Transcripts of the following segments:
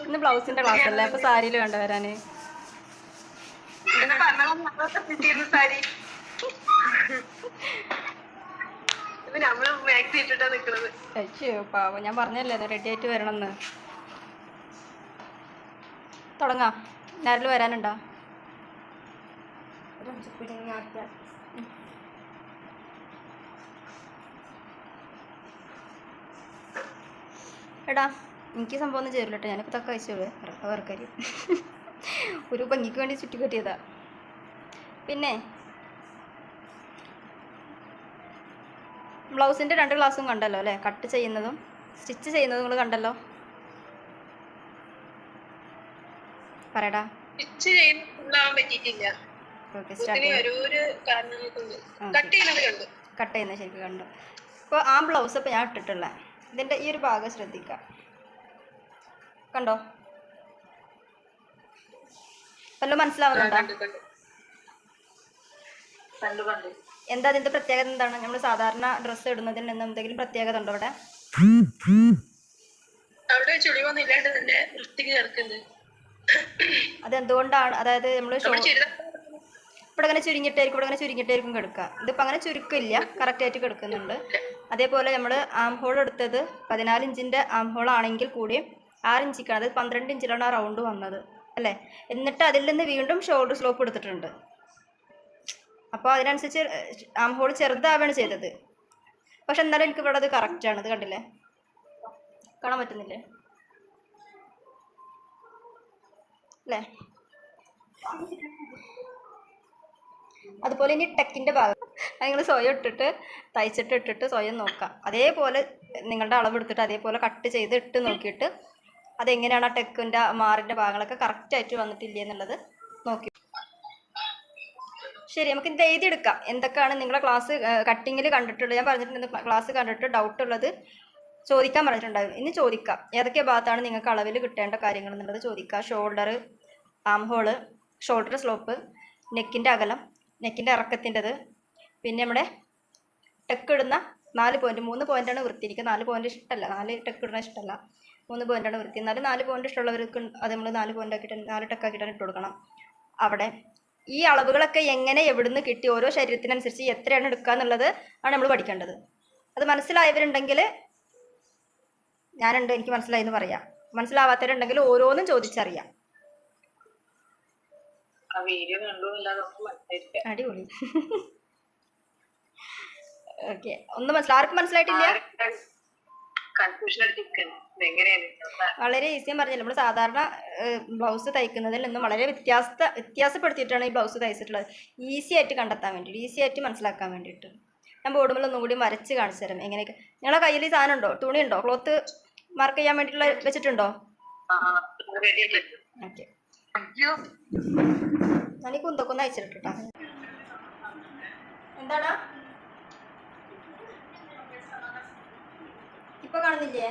ഇന്ന് ബ്ലൗസിന്റെ ക്ലാസ് അല്ലേ, അപ്പൊ സാരിയിൽ വേണ്ട വരാന്. പാവം, ഞാൻ പറഞ്ഞല്ലേ റെഡി ആയിട്ട് വരണമെന്ന്. തുടങ്ങാം. ആരെങ്കിലും വരാനുണ്ടോ? എടാ, എനിക്ക് സംഭവം ഒന്നും ചേരില്ല കേട്ടോ. ഞാനിപ്പോൾ തക്ക അയച്ചോളൂ വേർക്കാരി ഒരു ഭംഗിക്ക് വേണ്ടി ചുറ്റിക്കെട്ടിയതാ. പിന്നെ ബ്ലൗസിൻ്റെ 2 ക്ലാസ്സും കണ്ടല്ലോ അല്ലേ? കട്ട് ചെയ്യുന്നതും സ്റ്റിച്ച് ചെയ്യുന്നതും നിങ്ങൾ കണ്ടല്ലോ. പറയടാ. കട്ട് ചെയ്യുന്നത് ശരിക്കും കണ്ടു. ഇപ്പോൾ ആ ബ്ലൗസ് ഇപ്പോൾ ഞാൻ ഇട്ടിട്ടുള്ള ഇതിൻ്റെ ഈ ഒരു ഭാഗം ശ്രദ്ധിക്കാം. കണ്ടോ? വല്ലതും മനസ്സിലാവുന്നുണ്ടോ? എന്താ അതിൻ്റെ പ്രത്യേകത? എന്താണ് നമ്മൾ സാധാരണ ഡ്രസ്സ് ഇടുന്നതിൽ നിന്ന് എന്തെങ്കിലും പ്രത്യേകത ഉണ്ടോ അവിടെ? അതെന്തുകൊണ്ടാണ്? അതായത് നമ്മൾ ഇവിടെ അങ്ങനെ ചുരുങ്ങിയിട്ടായിരിക്കും കിടക്കുക. ഇതിപ്പോൾ അങ്ങനെ ചുരുക്കില്ല, കറക്റ്റായിട്ട് കിടക്കുന്നുണ്ട്. അതേപോലെ നമ്മൾ ആം ഹോൾ എടുത്തത് 14 ഇഞ്ചിൻ്റെ ആം ഹോൾ ആണെങ്കിൽ കൂടി 6 ഇഞ്ചിക്കാണ്, അത് 12 ഇഞ്ചിലാണ് ആ റൗണ്ട് വന്നത് അല്ലേ? എന്നിട്ട് അതിൽ നിന്ന് വീണ്ടും ഷോൾഡർ സ്ലോപ്പ് എടുത്തിട്ടുണ്ട്. അപ്പോൾ അതിനനുസരിച്ച് ആം ഹോൾ ചെറുതാവുകയാണ് ചെയ്തത്. പക്ഷെ എന്നാലും എനിക്ക് ഇവിടെ അത് കറക്റ്റാണ്. ഇത് കണ്ടില്ലേ? കാണാൻ പറ്റുന്നില്ലേ അല്ലേ? അതുപോലെ ഇനി ടെക്കിൻ്റെ ഭാഗം നിങ്ങൾ സ്വയം ഇട്ടിട്ട് തയ്ച്ചിട്ട് സ്വയം നോക്കാം. അതേപോലെ നിങ്ങളുടെ അളവ് എടുത്തിട്ട് അതേപോലെ കട്ട് ചെയ്ത് ഇട്ട് നോക്കിയിട്ട് അതെങ്ങനെയാണ് ആ ടെക്കിൻ്റെ മാറിൻ്റെ ഭാഗങ്ങളൊക്കെ കറക്റ്റായിട്ട് വന്നിട്ടില്ല എന്നുള്ളത് നോക്കി. ശരി, നമുക്ക് ഇത് എഴുതിയെടുക്കാം. എന്തൊക്കെയാണ് നിങ്ങളുടെ ക്ലാസ് കട്ടിങ്ങിൽ കണ്ടിട്ടുള്ളത്? ഞാൻ പറഞ്ഞിട്ടുണ്ട് ക്ലാസ് കണ്ടിട്ട് ഡൗട്ട് ഉള്ളത് ചോദിക്കാൻ പറഞ്ഞിട്ടുണ്ടായിരുന്നു. ഇനി ചോദിക്കാം. ഏതൊക്കെ ഭാഗത്താണ് നിങ്ങൾക്ക് അളവിൽ കിട്ടേണ്ട കാര്യങ്ങൾ എന്നുള്ളത് ചോദിക്കുക. ഷോൾഡർ, ആം ഹോള്, ഷോൾഡർ സ്ലോപ്പ്, നെക്കിൻ്റെ അകലം, നെക്കിൻ്റെ ഇറക്കത്തിൻ്റെത്, പിന്നെ നമ്മുടെ ടെക്ക് ഇടുന്ന 4 പോയിൻറ്റ് 3 പോയിൻ്റാണ് വൃത്തി. എനിക്ക് 4 പോയിൻ്റ് ഇഷ്ടമല്ല, 4 ടെക്ക് ഇടുന്ന ഇഷ്ടമല്ല. 3 പോയിൻ്റാണ് വൃത്തി. എന്നാലും 4 പോയിൻ്റ് ഇഷ്ടമുള്ളവർക്ക് അത് നമ്മൾ 4 പോയിൻ്റ് ആക്കിയിട്ട് 4 ടെക്കാക്കിയിട്ടാണ് ഇട്ട് കൊടുക്കണം. അവിടെ ഈ അളവുകളൊക്കെ എങ്ങനെ എവിടുന്ന് കിട്ടി, ഓരോ ശരീരത്തിനനുസരിച്ച് എത്രയാണ് എടുക്കുക എന്നുള്ളത് ആണ് നമ്മൾ പഠിക്കേണ്ടത്. അത് മനസ്സിലായവരുണ്ടെങ്കിൽ ഞാനുണ്ട്, എനിക്ക് മനസ്സിലായി എന്ന് പറയാം. മനസ്സിലാവാത്തവരുണ്ടെങ്കിൽ ഓരോന്നും ചോദിച്ചറിയാം. അടിപൊളി. ഓക്കെ, ഒന്നും ആർക്കും മനസ്സിലായിട്ടില്ല? വളരെ ഈസിയും പറഞ്ഞില്ല. നമ്മൾ സാധാരണ ബ്ലൗസ് തയ്ക്കുന്നതിൽ നിന്നും വളരെ വ്യത്യാസപ്പെടുത്തിയിട്ടാണ് ഈ ബ്ലൗസ് തയ്ച്ചിട്ടുള്ളത്. ഈസി ആയിട്ട് കണ്ടെത്താൻ വേണ്ടിയിട്ട്, ഈസി ആയിട്ട് മനസ്സിലാക്കാൻ വേണ്ടിയിട്ട്. ഞാൻ ബോർഡുമ്പോൾ ഒന്നും കൂടി വരച്ച് കാണിച്ചു തരാം എങ്ങനെയൊക്കെ. നിങ്ങളെ കയ്യിൽ ഈ സാധനം ഉണ്ടോ? തുണി ഉണ്ടോ? ക്ലോത്ത് മാർക്ക് ചെയ്യാൻ വേണ്ടിയിട്ടുള്ള വെച്ചിട്ടുണ്ടോ? ഓക്കെ, ഞാൻ കുന്തൊക്കെ അയച്ചിട്ടാ. എന്താടാ ഇപ്പൊ കാണുന്നില്ലേ?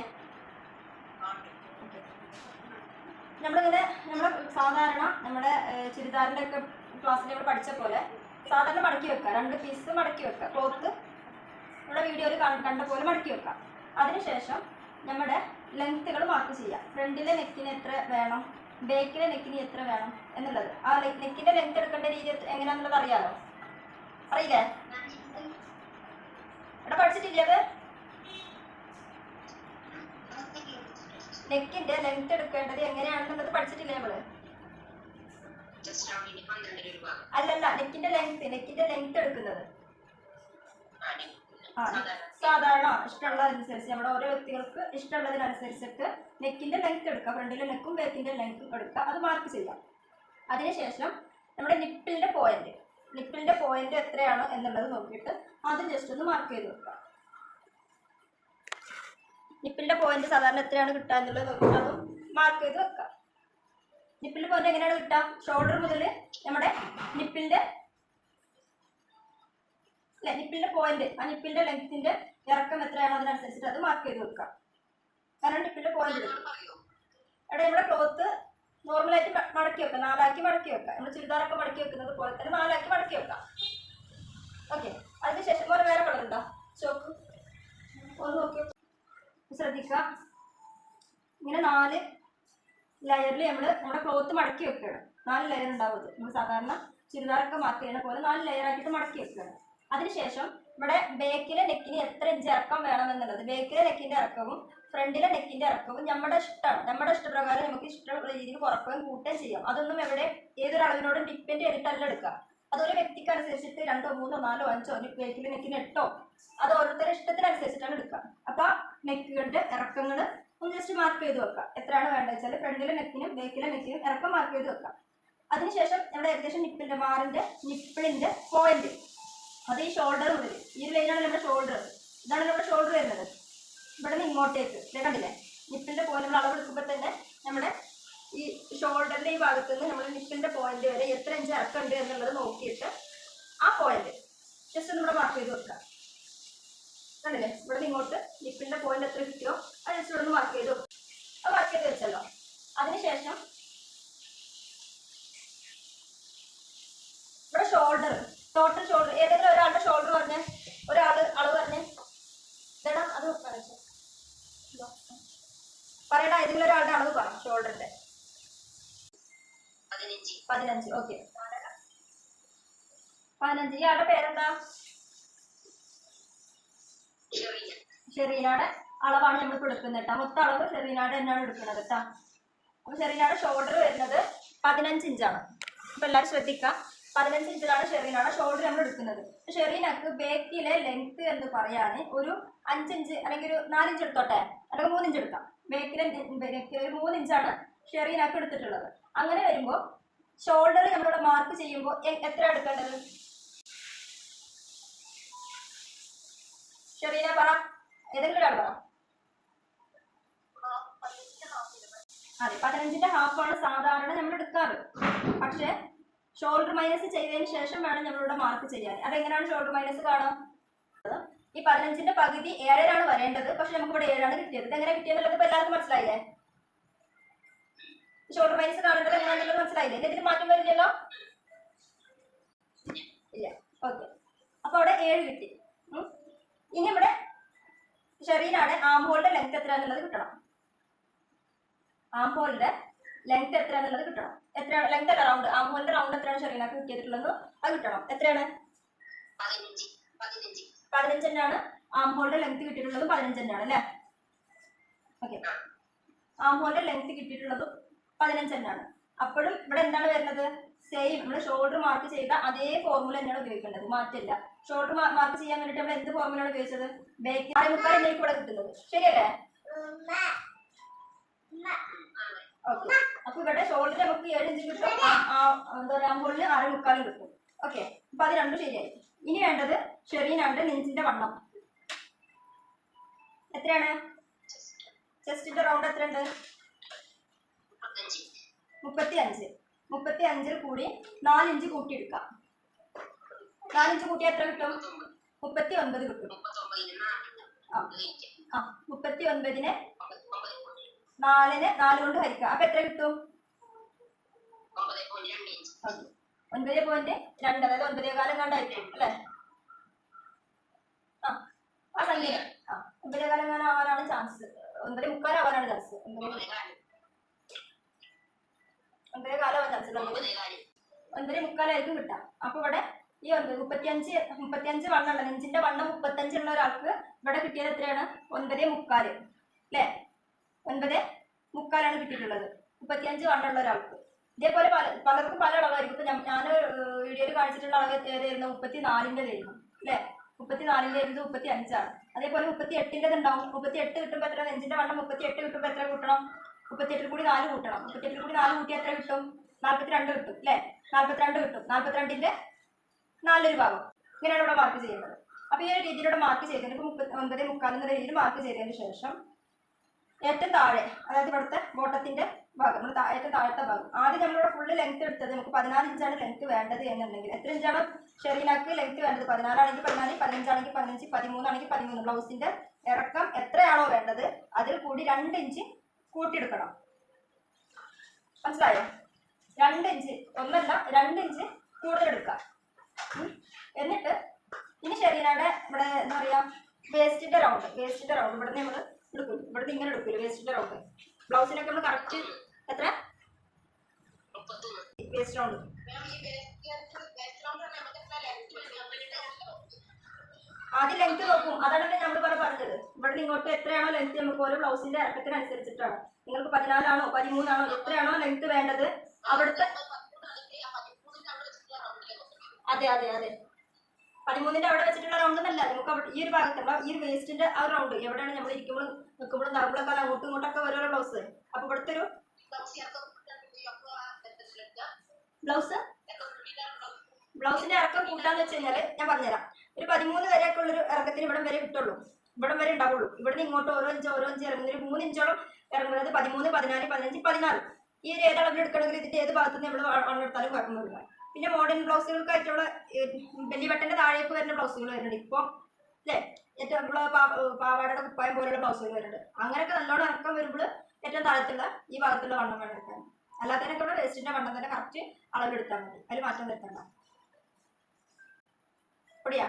നമ്മളിങ്ങനെ സാധാരണ നമ്മുടെ ചുരിദാറിൻ്റെ ഒക്കെ ക്ലാസ്സിൽ നമ്മൾ പഠിച്ച പോലെ സാധാരണ മടക്കി വെക്കുക. 2 പീസ് മടക്കി വെക്കുക. ക്ലോത്ത് നമ്മുടെ വീഡിയോയിൽ കണ്ട പോലെ മടക്കി വെക്കാം. അതിനുശേഷം നമ്മുടെ ലെങ്ത്തുകൾ മാർക്ക് ചെയ്യാം. ഫ്രണ്ടിലെ നെക്കിന് എത്ര വേണം, ബാക്കിലെ നെക്കിന് എത്ര വേണം എന്നുള്ളത്. ആ നെക്കിൻ്റെ ലെങ്ത് എടുക്കേണ്ട രീതി എങ്ങനെയാണെന്നുള്ളത് അറിയാലോ? അറിയില്ലേ? ഇവിടെ പഠിച്ചിട്ടില്ലേ അത്? നെക്കിൻ്റെ ലെങ്ത് എടുക്കേണ്ടത് എങ്ങനെയാണെന്നുള്ളത് പഠിച്ചിട്ടില്ലേ നമ്മള്? അല്ലല്ല, നെക്കിൻ്റെ ലെങ്ത് എടുക്കുന്നത് സാധാരണ ഇഷ്ടമുള്ളതനുസരിച്ച് നമ്മുടെ ഓരോ വ്യക്തികൾക്ക് ഇഷ്ടമുള്ളതിനനുസരിച്ചിട്ട് നെക്കിൻ്റെ ലെങ്ത് എടുക്കുക. ഫ്രണ്ടിലെ നെക്കും ബാക്കിൻ്റെ ലെങ്ത്തും എടുക്കുക. അത് മാർക്ക് ചെയ്യാം. അതിനുശേഷം നമ്മുടെ നിപ്പിളിൻ്റെ പോയിന്റ് എത്രയാണ് എന്നുള്ളത് നോക്കിയിട്ട് അത് ജസ്റ്റ് ഒന്ന് മാർക്ക് ചെയ്ത് വെക്കുക. നിപ്പിളിൻ്റെ പോയിന്റ് സാധാരണ എത്രയാണ് കിട്ടുക എന്നുള്ളത് നോക്കിയിട്ട് അതും മാർക്ക് ചെയ്ത് വെക്കുക. നിപ്പിളിൻ്റെ പോയിന്റ് എങ്ങനെയാണ് കിട്ടുക? ഷോൾഡർ മുതൽ നമ്മുടെ നിപ്പിളിൻ്റെ പോയിന്റ്, ആ നിപ്പിളിൻ്റെ ലെങ്ത്തിൻ്റെ ഇറക്കം എത്രയാണോ അതിനനുസരിച്ചിട്ട് അത് മാർക്ക് ചെയ്ത് വെക്കുക. കാരണം നിപ്പിളിൻ്റെ പോയിന്റ് കിട്ടും. അവിടെ നമ്മുടെ ക്ലോത്ത് നോർമലായിട്ട് മടക്കി വെക്കാം, 4 ആക്കി മടക്കി വെക്കാം. നമ്മൾ ചുരിദാറൊക്കെ മടക്കി വെക്കുന്നത് പോലെ തന്നെ 4 ആക്കി മടക്കി വെക്കാം. ഓക്കെ, അതിനുശേഷം വേറെ കളർ ഉണ്ടോ? ചോക്ക് ശ്രദ്ധിക്കുക, ഇങ്ങനെ 4 ലെയറിൽ നമ്മുടെ ക്ലോത്ത് മടക്കി വെക്കുകയാണ്. 4 ലെയർ ഉണ്ടാവും. ഇത് നമ്മൾ സാധാരണ ചുരിദാറൊക്കെ മാർക്ക് ചെയ്യുന്ന പോലെ 4 ലെയർ ആക്കിയിട്ട് മടക്കി വെക്കുകയാണ്. അതിനുശേഷം ഇവിടെ ബേക്കിലെ നെക്കിന് എത്ര ഇഞ്ച് ഇറക്കം വേണമെന്നുള്ളത്, ബേക്കിലെ നെക്കിന്റെ ഇറക്കവും ഫ്രണ്ടിലെ നെക്കിന്റെ ഇറക്കവും നമ്മുടെ ഇഷ്ടമാണ്. നമ്മുടെ ഇഷ്ടപ്രകാരം നമുക്ക് ഇഷ്ടമുള്ള രീതിയിൽ കുറക്കുകയും കൂട്ടുകയും ചെയ്യാം. അതൊന്നും എവിടെ ഏതൊരു അളവിനോടും ഡിപ്പെൻഡ് ചെയ്തിട്ടല്ല എടുക്കുക. അതൊരു വ്യക്തിക്ക് അനുസരിച്ചിട്ട് 2, 3, 4, 5 ബേക്കിലെ നെക്കിന് 8 അത് ഓരോരുത്തരുടെ ഇഷ്ടത്തിനനുസരിച്ചിട്ടാണ് എടുക്കുക. അപ്പൊ നെക്കുകളുടെ ഇറക്കങ്ങൾ ഒന്ന് ജസ്റ്റ് മാർക്ക് ചെയ്ത് വെക്കാം. എത്രയാണ് വേണ്ടത് വെച്ചാൽ ഫ്രണ്ടിലെ നെക്കിനും ബേക്കിലെ നെക്കിനും ഇറക്കം മാർക്ക് ചെയ്ത് വെക്കാം. അതിനുശേഷം നമ്മുടെ ഏകദേശം നിപ്പിന്റെ മാറിന്റെ നിപ്പിളിന്റെ പോയിന്റ്, അത് ഈ ഷോൾഡർ മുതൽ ഈ ഒരു ലൈനാണ് നമ്മുടെ ഷോൾഡർ. ഇതാണ് നമ്മുടെ ഷോൾഡർ വരുന്നത്. ഇവിടെ നിന്ന് ഇങ്ങോട്ടേക്ക് കണ്ടില്ലേ, നിപ്പിന്റെ പോയിന്റ് നമ്മൾ അളവ് എടുക്കുമ്പോൾ തന്നെ നമ്മുടെ ഈ ഷോൾഡറിന്റെ ഈ ഭാഗത്ത് നിന്ന് നമ്മൾ നിപ്പിന്റെ പോയിന്റ് വരെ എത്ര ഇഞ്ച് ഇറക്കുന്നുണ്ട് എന്നുള്ളത് നോക്കിയിട്ട് ആ പോയിന്റ് ജസ്റ്റ് നമ്മുടെ മാർക്ക് ചെയ്ത് വെക്കാം. കണ്ടില്ലേ, ഇവിടെ നിന്ന് ഇങ്ങോട്ട് നിപ്പിന്റെ പോയിന്റ് എത്ര കിട്ടിയോ അത് ജസ്റ്റ് ഇവിടെ നിന്ന് മാർക്ക് ചെയ്ത് വെക്കും. അത് മാർക്ക് ചെയ്ത് വെച്ചല്ലോ. അതിനുശേഷം ഇവിടെ ഷോൾഡർ, ടോട്ടൽ ഷോൾഡർ, ഏതെങ്കിലും ഒരാളുടെ ഷോൾഡർ പറഞ്ഞേ, ഒരാൾ അളവ് പറഞ്ഞേ, ഇതാ അത് പറയണ, ഏതെങ്കിലും ഒരാളുടെ അളവ് പറ ഷോൾഡറിന്റെ. 15. ഓക്കെ, 15. ഇയാളുടെ പേരെന്താ? ഷെറീനയുടെ അളവാണ് നമ്മളിപ്പോൾ എടുക്കുന്നത് കേട്ടോ. മൊത്തം അളവ് ഷെറീനയുടെ തന്നെയാണ് എടുക്കുന്നത് കേട്ടോ. അപ്പൊ ഷെറീനയുടെ ഷോൾഡർ വരുന്നത് 15 ഇഞ്ചാണ്. അപ്പൊ എല്ലാവരും ശ്രദ്ധിക്കാം, 15 ഇഞ്ചിലാണ് ഷെറീനയുടെ ഷോൾഡർ നമ്മൾ എടുക്കുന്നത്. ഷെറീനക്ക് ബേക്കിലെ ലെങ്ത് എന്ന് പറയാൻ ഒരു 5 ഇഞ്ച് അല്ലെങ്കിൽ ഒരു 4 ഇഞ്ച് എടുത്തോട്ടെ, അല്ലെങ്കിൽ 3 ഇഞ്ച് എടുക്കാം. ബേക്കിലെ 3 ഇഞ്ചാണ് ഷെറീനക്ക് എടുത്തിട്ടുള്ളത്. അങ്ങനെ വരുമ്പോൾ ഷോൾഡർ നമ്മളിവിടെ മാർക്ക് ചെയ്യുമ്പോൾ എത്ര എടുക്കേണ്ടത്? ഷെറീന പറ, ഏതെങ്കിലും ഒരാൾ പറ. അതെ, 15ന്റെ ഹാഫാണ് സാധാരണ നമ്മൾ എടുക്കാറ്. പക്ഷെ ഷോൾഡർ മൈനസ് ചെയ്തതിന് ശേഷം വേണം നമ്മളിവിടെ മാർക്ക് ചെയ്യാൻ. അതെങ്ങനെയാണ് ഷോൾഡർ മൈനസ് കാണാം? ഈ 15ന്റെ പകുതി 7 വരേണ്ടത്, പക്ഷെ നമുക്ക് ഇവിടെ 7 കിട്ടിയത്. എങ്ങനെ കിട്ടിയെന്നുള്ളത് ഇപ്പൊ എല്ലാവർക്കും മനസ്സിലായില്ലേ? ഷോൾഡർ മൈനസ് കാണേണ്ടത് എങ്ങനെയാണെന്നുള്ളത് മനസ്സിലായില്ലേ? ഇതിന് മാറ്റം വരില്ലല്ലോ, ഇല്ല. ഓക്കെ, അപ്പൊ അവിടെ 7 കിട്ടി. ഇനി ഇവിടെ ഷെറീനാണ് ആംഹോളിന്റെ ലെങ്ത് എത്രയാണെന്നുള്ളത് കിട്ടണം. ആംഹോളിന്റെ ലെങ്ത് എത്രയാണെന്നുള്ളത് കിട്ടണം. എത്രയാണ് ലെങ്ത് അല്ല, റൗണ്ട്. ആംഹോളിന്റെ റൗണ്ട് എത്രയാണ് ഷെറീനക്ക് കിട്ടിയിട്ടുള്ളത് അത് കിട്ടണം. എത്രയാണ്? 15 തന്നെയാണ് ആംഹോളിന്റെ ലെങ്ത് കിട്ടിയിട്ടുള്ളത്. 15 തന്നെയാണ് അല്ലേ? ഓക്കെ, ആംഹോളിന്റെ ലെങ്ത് കിട്ടിയിട്ടുള്ളതും 15 തന്നെയാണ്. അപ്പോഴും ഇവിടെ എന്താണ് വരുന്നത്? സെയിം നമ്മൾ ഷോൾഡർ മാർക്ക് ചെയ്ത അതേ ഫോർമുല തന്നെയാണ് ഉപയോഗിക്കേണ്ടത്, മാറ്റില്ല. ഷോൾഡർ മാർക്ക് ചെയ്യാൻ വേണ്ടിയിട്ട് നമ്മൾ എന്ത് ഫോർമുലയാണ് ഉപയോഗിച്ചത്? ബേക്ക് 6.25 എനിക്ക് ഇവിടെ കിട്ടുന്നത്, ശരിയല്ലേ? ഓക്കെ, അപ്പൊ ഇവിടെ ഷോൾഡർ നമുക്ക് 7 ഇഞ്ച് കിട്ടും, എന്താ പറയുക, ആംഹോളിൽ 6.25 കിട്ടും. ഓക്കെ, അപ്പൊ അത് രണ്ടും ശരിയായി. ഇനി വേണ്ടത് ഷെറീനയുടെ നെഞ്ചിന്റെ വണ്ണം എത്രയാണ്? ചെസ്റ്റിന്റെ റൗണ്ട് എത്രയുണ്ട്? 35. 35ൽ കൂടി 4 ഇഞ്ച് കൂട്ടിയെടുക്കാം. 4 ഇഞ്ച് കൂട്ടിയാൽ എത്ര കിട്ടും? 39 കിട്ടും. 39നെ 4നെ 4 കൊണ്ട് ഹരിക്കാം. അപ്പൊ എത്ര കിട്ടും? 9.2, അതായത് 9.25 കണ്ടായിരിക്കും അല്ലെ? ആ സംഖ്യ 9.25 ആവാനാണ് ചാൻസ്. 9.25 ആവാനാണ് ചാൻസ്. 9.25 ആവാൻ ചാൻസ്. 9.25 ആയിരിക്കും കിട്ടാം. അപ്പൊ ഇവിടെ ഈ 35 വണ്ണുള്ള നെഞ്ചിന്റെ വണ്ണം 35 ഉള്ള ഒരാൾക്ക് ഇവിടെ കിട്ടിയത് എത്രയാണ്? 9.25 അല്ലേ? 9.25 കിട്ടിയിട്ടുള്ളത് 35 വണ്ണുള്ള ഒരാൾക്ക്. ഇതേപോലെ പലർക്കും പല അളവായിരിക്കും. ഇപ്പൊ ഞാൻ വീഡിയോയിൽ കാണിച്ചിട്ടുള്ള അളവ് ഏതായിരുന്നു? 34ന്റെ ആയിരുന്നു അല്ലെ? 34ന്റെ ആയിരുന്നു 35 അതേപോലെ 38ന്റെ ഉണ്ടാവും. 38 കിട്ടുമ്പോൾ എത്ര? നെഞ്ചിന്റെ വണ്ണം 38 കിട്ടുമ്പോൾ എത്ര കൂട്ടണം? 38ൽ കൂടി 4 കൂട്ടണം. 38ൽ കൂടി 4 കൂട്ടി എത്ര കിട്ടും? 42 കിട്ടും അല്ലെ? 42 കിട്ടും. 42ന്റെ 4 ഭാഗം. ഇങ്ങനെയാണ് ഇവിടെ മാർക്ക് ചെയ്യുന്നത്. അപ്പൊ ഈ ഒരു രീതിയിലൂടെ മാർക്ക് ചെയ്തതിന് 9.25 എന്ന രീതിയിൽ മാർക്ക് ചെയ്തതിന് ശേഷം ഏറ്റവും താഴെ, അതായത് ഇവിടുത്തെ ബോട്ടത്തിന്റെ ഭാഗം, ഏറ്റവും താഴത്തെ ഭാഗം, ആദ്യം നമ്മളിവിടെ ഫുള്ള് ലെങ്ത് എടുത്തത് നമുക്ക് 14 ഇഞ്ചാണ് ലെങ്ത് വേണ്ടത് എന്നുണ്ടെങ്കിൽ എത്ര ഇഞ്ചാണ് ഷെറീനക്ക് ലെങ്ത് വേണ്ടത്? 14 ആണെങ്കിൽ 14, 15 ആണെങ്കിൽ 15, 13 ആണെങ്കിൽ 13. ബ്ലൗസിന്റെ ഇറക്കം എത്രയാണോ വേണ്ടത് അതിൽ കൂടി 2 ഇഞ്ച് കൂട്ടിയെടുക്കണം. മനസ്സിലായോ? 2 ഇഞ്ച്, ഒന്നല്ല 2 ഇഞ്ച് കൂടുതൽ എടുക്കാം. എന്നിട്ട് ഇനി ഷെറീനയുടെ ഇവിടെ എന്താ പറയാ, വേസ്റ്റിന്റെ റൗണ്ട് ഇവിടെ നമ്മൾ എടുക്കും, ഇവിടെ ഇങ്ങനെ എടുക്കില്ല വേസ്റ്റിന്റെ റൗണ്ട്. ബ്ലൗസിനൊക്കെ നമ്മൾ കറക്റ്റ് എത്ര വേസ്റ്റ് റൗണ്ട് ആദ്യം ലെങ്ത് നോക്കും. അതാണ് നമ്മൾ പറഞ്ഞത്. ഇവിടെ ഇങ്ങോട്ട് എത്രയാണോ ലെങ്ത് നമുക്ക് ഓരോ ബ്ലൗസിന്റെ ഇറക്കത്തിനനുസരിച്ചിട്ടാണ്. നിങ്ങൾക്ക് 14 ആണോ 13 ആണോ എത്രയാണോ ലെങ്ത് വേണ്ടത് അവിടുത്തെ. അതെ 13ന്റെ അവിടെ വെച്ചിട്ടുള്ള റൗണ്ട് എന്നല്ല, നമുക്ക് അവിടെ ഈ ഒരു ഭാഗത്തുള്ള ഈ ഒരു വേസ്റ്റിന്റെ ആ റൗണ്ട് എവിടെയാണ് നമ്മൾ ഇരിക്കുമ്പോഴും നിൽക്കുമ്പോഴും നടക്കുമ്പോഴൊക്കെ അങ്ങോട്ടും ഇങ്ങോട്ടൊക്കെ ഓരോ ബ്ലൗസ്. അപ്പൊ ഇവിടുത്തെ ഒരു ബ്ലൗസിന്റെ ഇറക്കം കൂട്ടാന്ന് വെച്ച് കഴിഞ്ഞാൽ ഞാൻ പറഞ്ഞുതരാം. ഒരു 13 വരെയൊക്കെ ഉള്ളൊരു ഇറക്കത്തിന് ഇവിടം വരെ കിട്ടുള്ളൂ, ഇവിടം വരെ ഉണ്ടാവുള്ളൂ. ഇവിടെ നിന്ന് ഇങ്ങോട്ട് ഓരോ ഇഞ്ച് ഇറങ്ങുന്ന ഒരു 3 ഇഞ്ചോളം ഇറങ്ങുന്നത് 13, 14, 15, 14. ഈ ഒരു ഏത് അളവിൽ എടുക്കണമെങ്കിൽ ഇതിന്റെ ഏത് ഭാഗത്ത് നിന്ന് നമ്മൾ വണ്ണെടുത്താലും കുഴപ്പമൊന്നുമില്ല. പിന്നെ മോഡേൺ ബ്ലൗസുകൾക്കായിട്ടുള്ള വലിയ ബട്ടന്റെ താഴേക്ക് വരുന്ന ബ്ലൗസുകൾ വരുന്നുണ്ട് ഇപ്പോൾ അല്ലേ. ഏറ്റവും നമ്മൾ പാവാടയുടെ കുപ്പായം പോലുള്ള ബ്ലൗസുകൾ വരുന്നുണ്ട്. അങ്ങനെയൊക്കെ നല്ലോണം ഇറക്കം വരുമ്പോൾ ഏറ്റവും താഴത്തുള്ള ഈ ഭാഗത്തുള്ള വണ്ണം വേണം എടുക്കാൻ. അല്ലാത്തതിനൊക്കെ ഉള്ള വേസ്റ്റിന്റെ വണ്ണം തന്നെ കറക്റ്റ് അളവെടുത്താൽ മതി, അതിൽ മാറ്റം വരുത്തണ്ട. പൊടിയാ.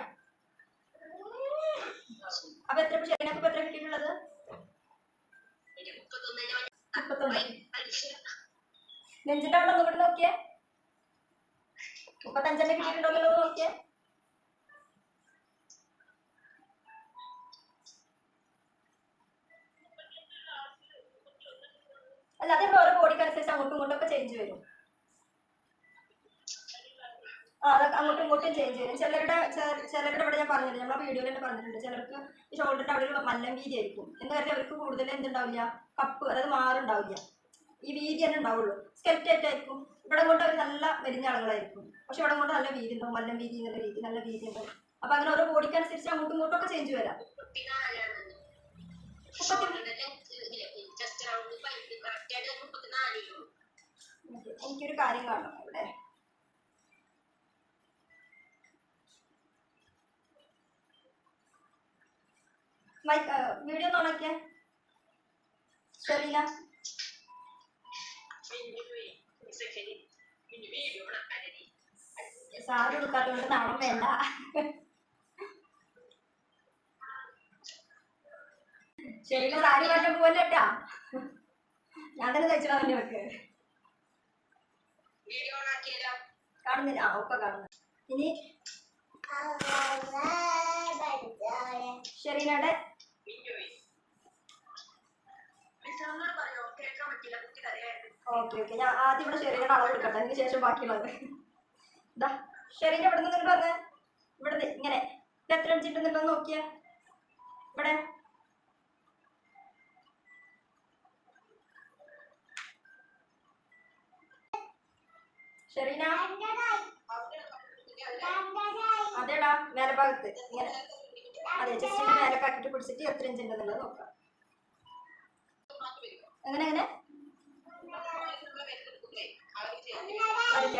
അപ്പൊ എത്ര ശരിനൊക്കെ എത്ര കിട്ടിയിട്ടുള്ളത്? 31. നെഞ്ചിന്റെ വണ്ണം ഇവിടെ നോക്കിയേ. 35 കിട്ടിയിട്ടുണ്ടല്ലോ നോക്കിയേ. അല്ല അത് ഓരോ ബോഡിക്ക് അനുസരിച്ച് അങ്ങോട്ടും ഇങ്ങോട്ടും ഒക്കെ ചേഞ്ച് വരും. അതൊക്കെ അങ്ങോട്ടും ഇങ്ങോട്ടും ചേഞ്ച് വരും. ചിലരുടെ ഇവിടെ ഞാൻ പറഞ്ഞിട്ടുണ്ട്, നമ്മളെ വീഡിയോയിൽ തന്നെ പറഞ്ഞിട്ടുണ്ട്, ചിലർക്ക് ഈ ഷോൾഡറിന്റെ അവിടെ മല്ലം വീതി ആയിരിക്കും എന്ന് പറഞ്ഞാൽ അവർക്ക് കൂടുതൽ എന്തുണ്ടാവില്ല, കപ്പ് അതായത് മാറുണ്ടാവില്ല, ഈ വീതി തന്നെ ഉണ്ടാവുള്ളൂ. സ്കെൽറ്റേറ്റ് ആയിരിക്കും. ഇവിടെ കൊണ്ട് അവർ നല്ല മെലിഞ്ഞ ആളുകളായിരിക്കും, പക്ഷെ ഇവിടെ കൊണ്ട് നല്ല വീതി ഉണ്ടാവും, മല്ലം വീതി എന്നുള്ള രീതി നല്ല വീതി ഉണ്ടാവും. അപ്പൊ അങ്ങനെ ഓരോ ബോഡിക്ക് അനുസരിച്ച് അങ്ങോട്ടും ഇങ്ങോട്ടും ഒക്കെ ചേഞ്ച് വരാം. എനിക്കൊരു കാര്യം കാണണം ഇവിടെ. വീഡിയോ നോക്കിയ ശരീല സാറ് കൊടുക്കാത്തതുകൊണ്ട് നാണം വേണ്ട. ശരീരം സാരി മാറ്റാൻ പോലെ കേട്ടാ, ഞാൻ തന്നെ തയ്ച്ചിടാൻ വേണ്ടി വെക്ക്. കാണുന്നില്ല? ആ ഒപ്പം കാണുന്നു. ഇനി ഷെറീനയുടെ ഓക്കെ ഞാൻ ആദ്യം ഇവിടെ ഷെറീനയുടെ അളവ് എടുക്കട്ടെ, അതിന് ശേഷം ബാക്കിയുള്ളത്. ഇതാ ഷെറീന ഇവിടെ നിന്ന് ഇങ്ങോട്ട് വന്ന് ഇവിടെ ഇങ്ങനെ ഇത് എത്ര ഇഞ്ചിട്ടുണ്ടല്ലോ നോക്കിയാ. ഇവിടെ ഷെറീന അതേടാ മേലെ ഭാഗത്ത് ഇങ്ങനെ അതെ ജസ്റ്റ് മേലൊക്കെ ആക്കിട്ട് പിടിച്ചിട്ട് എത്ര ഇഞ്ച് ഉണ്ടെന്നുള്ളത് നോക്കാം. എങ്ങനെ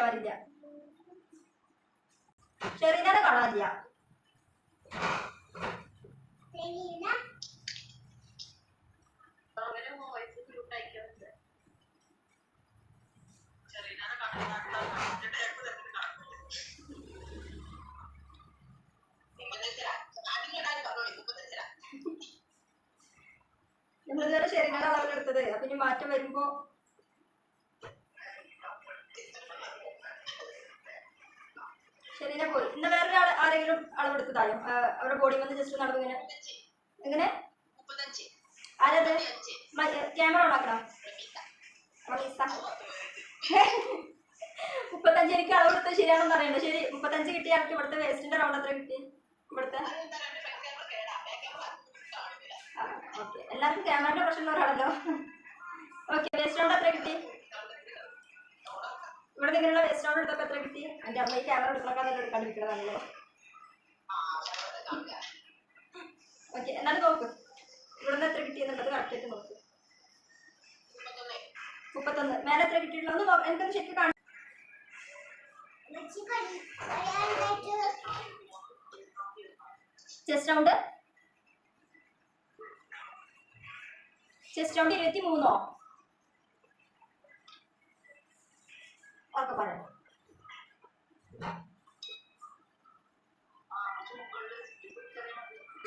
വരില്ല ഷെറീനയുടെ കാണാനില്ല. നമ്മളിതുവരെ ഷെറീനയുടെ അളവിലെടുത്തത്, അപ്പൊ ഇനി മാറ്റം വരുമ്പോ ഷെറീന പോയി. ഇന്ന് വേറെ ആരെങ്കിലും അളവെടുത്തതായോ? അവരുടെ ബോഡി വന്ന് ജസ്റ്റ് നടന്നു ഇങ്ങനെ എങ്ങനെ ആരത് ക്യാമറ ഓണാക്കണം. 35 എനിക്ക് അളവെടുത്തത് ശരിയാണെന്ന് അറിയണ്ട. ശരി 35 കിട്ടിയ ആൾക്ക് ഇവിടുത്തെ വേസ്റ്റിന്റെ റൗണ്ട് എത്ര കിട്ടി? ഇവിടുത്തെ ഓക്കെ എല്ലാവർക്കും ക്യാമറയുടെ പ്രശ്നം ഒരാളല്ലോ. ഓക്കെ വേസ്റ്റ് റൗണ്ട് എത്ര കിട്ടി? ഇവിടെ നിങ്ങളുള്ള വേസ്റ്റ് റൗണ്ട് എടുത്തപ്പോൾ എത്ര കിട്ടി? എൻ്റെ അമ്മ ഈ ക്യാമറ എടുക്കണൊക്കെ നല്ല എടുക്കാണ്ടിരിക്കണതാണല്ലോ. ഓക്കെ എന്നാലും നോക്ക് ഇവിടുന്ന് എത്ര കിട്ടിയെന്നുള്ളത് കറക്റ്റായിട്ട് നോക്ക്. 31 മേലെ എത്ര കിട്ടിയിട്ടുള്ളൂ എനിക്കൊന്ന് ശരിക്കും കാണാം. ചെസ്റ്റ് റൗണ്ട് 23 ഒക്കെ പറയാം.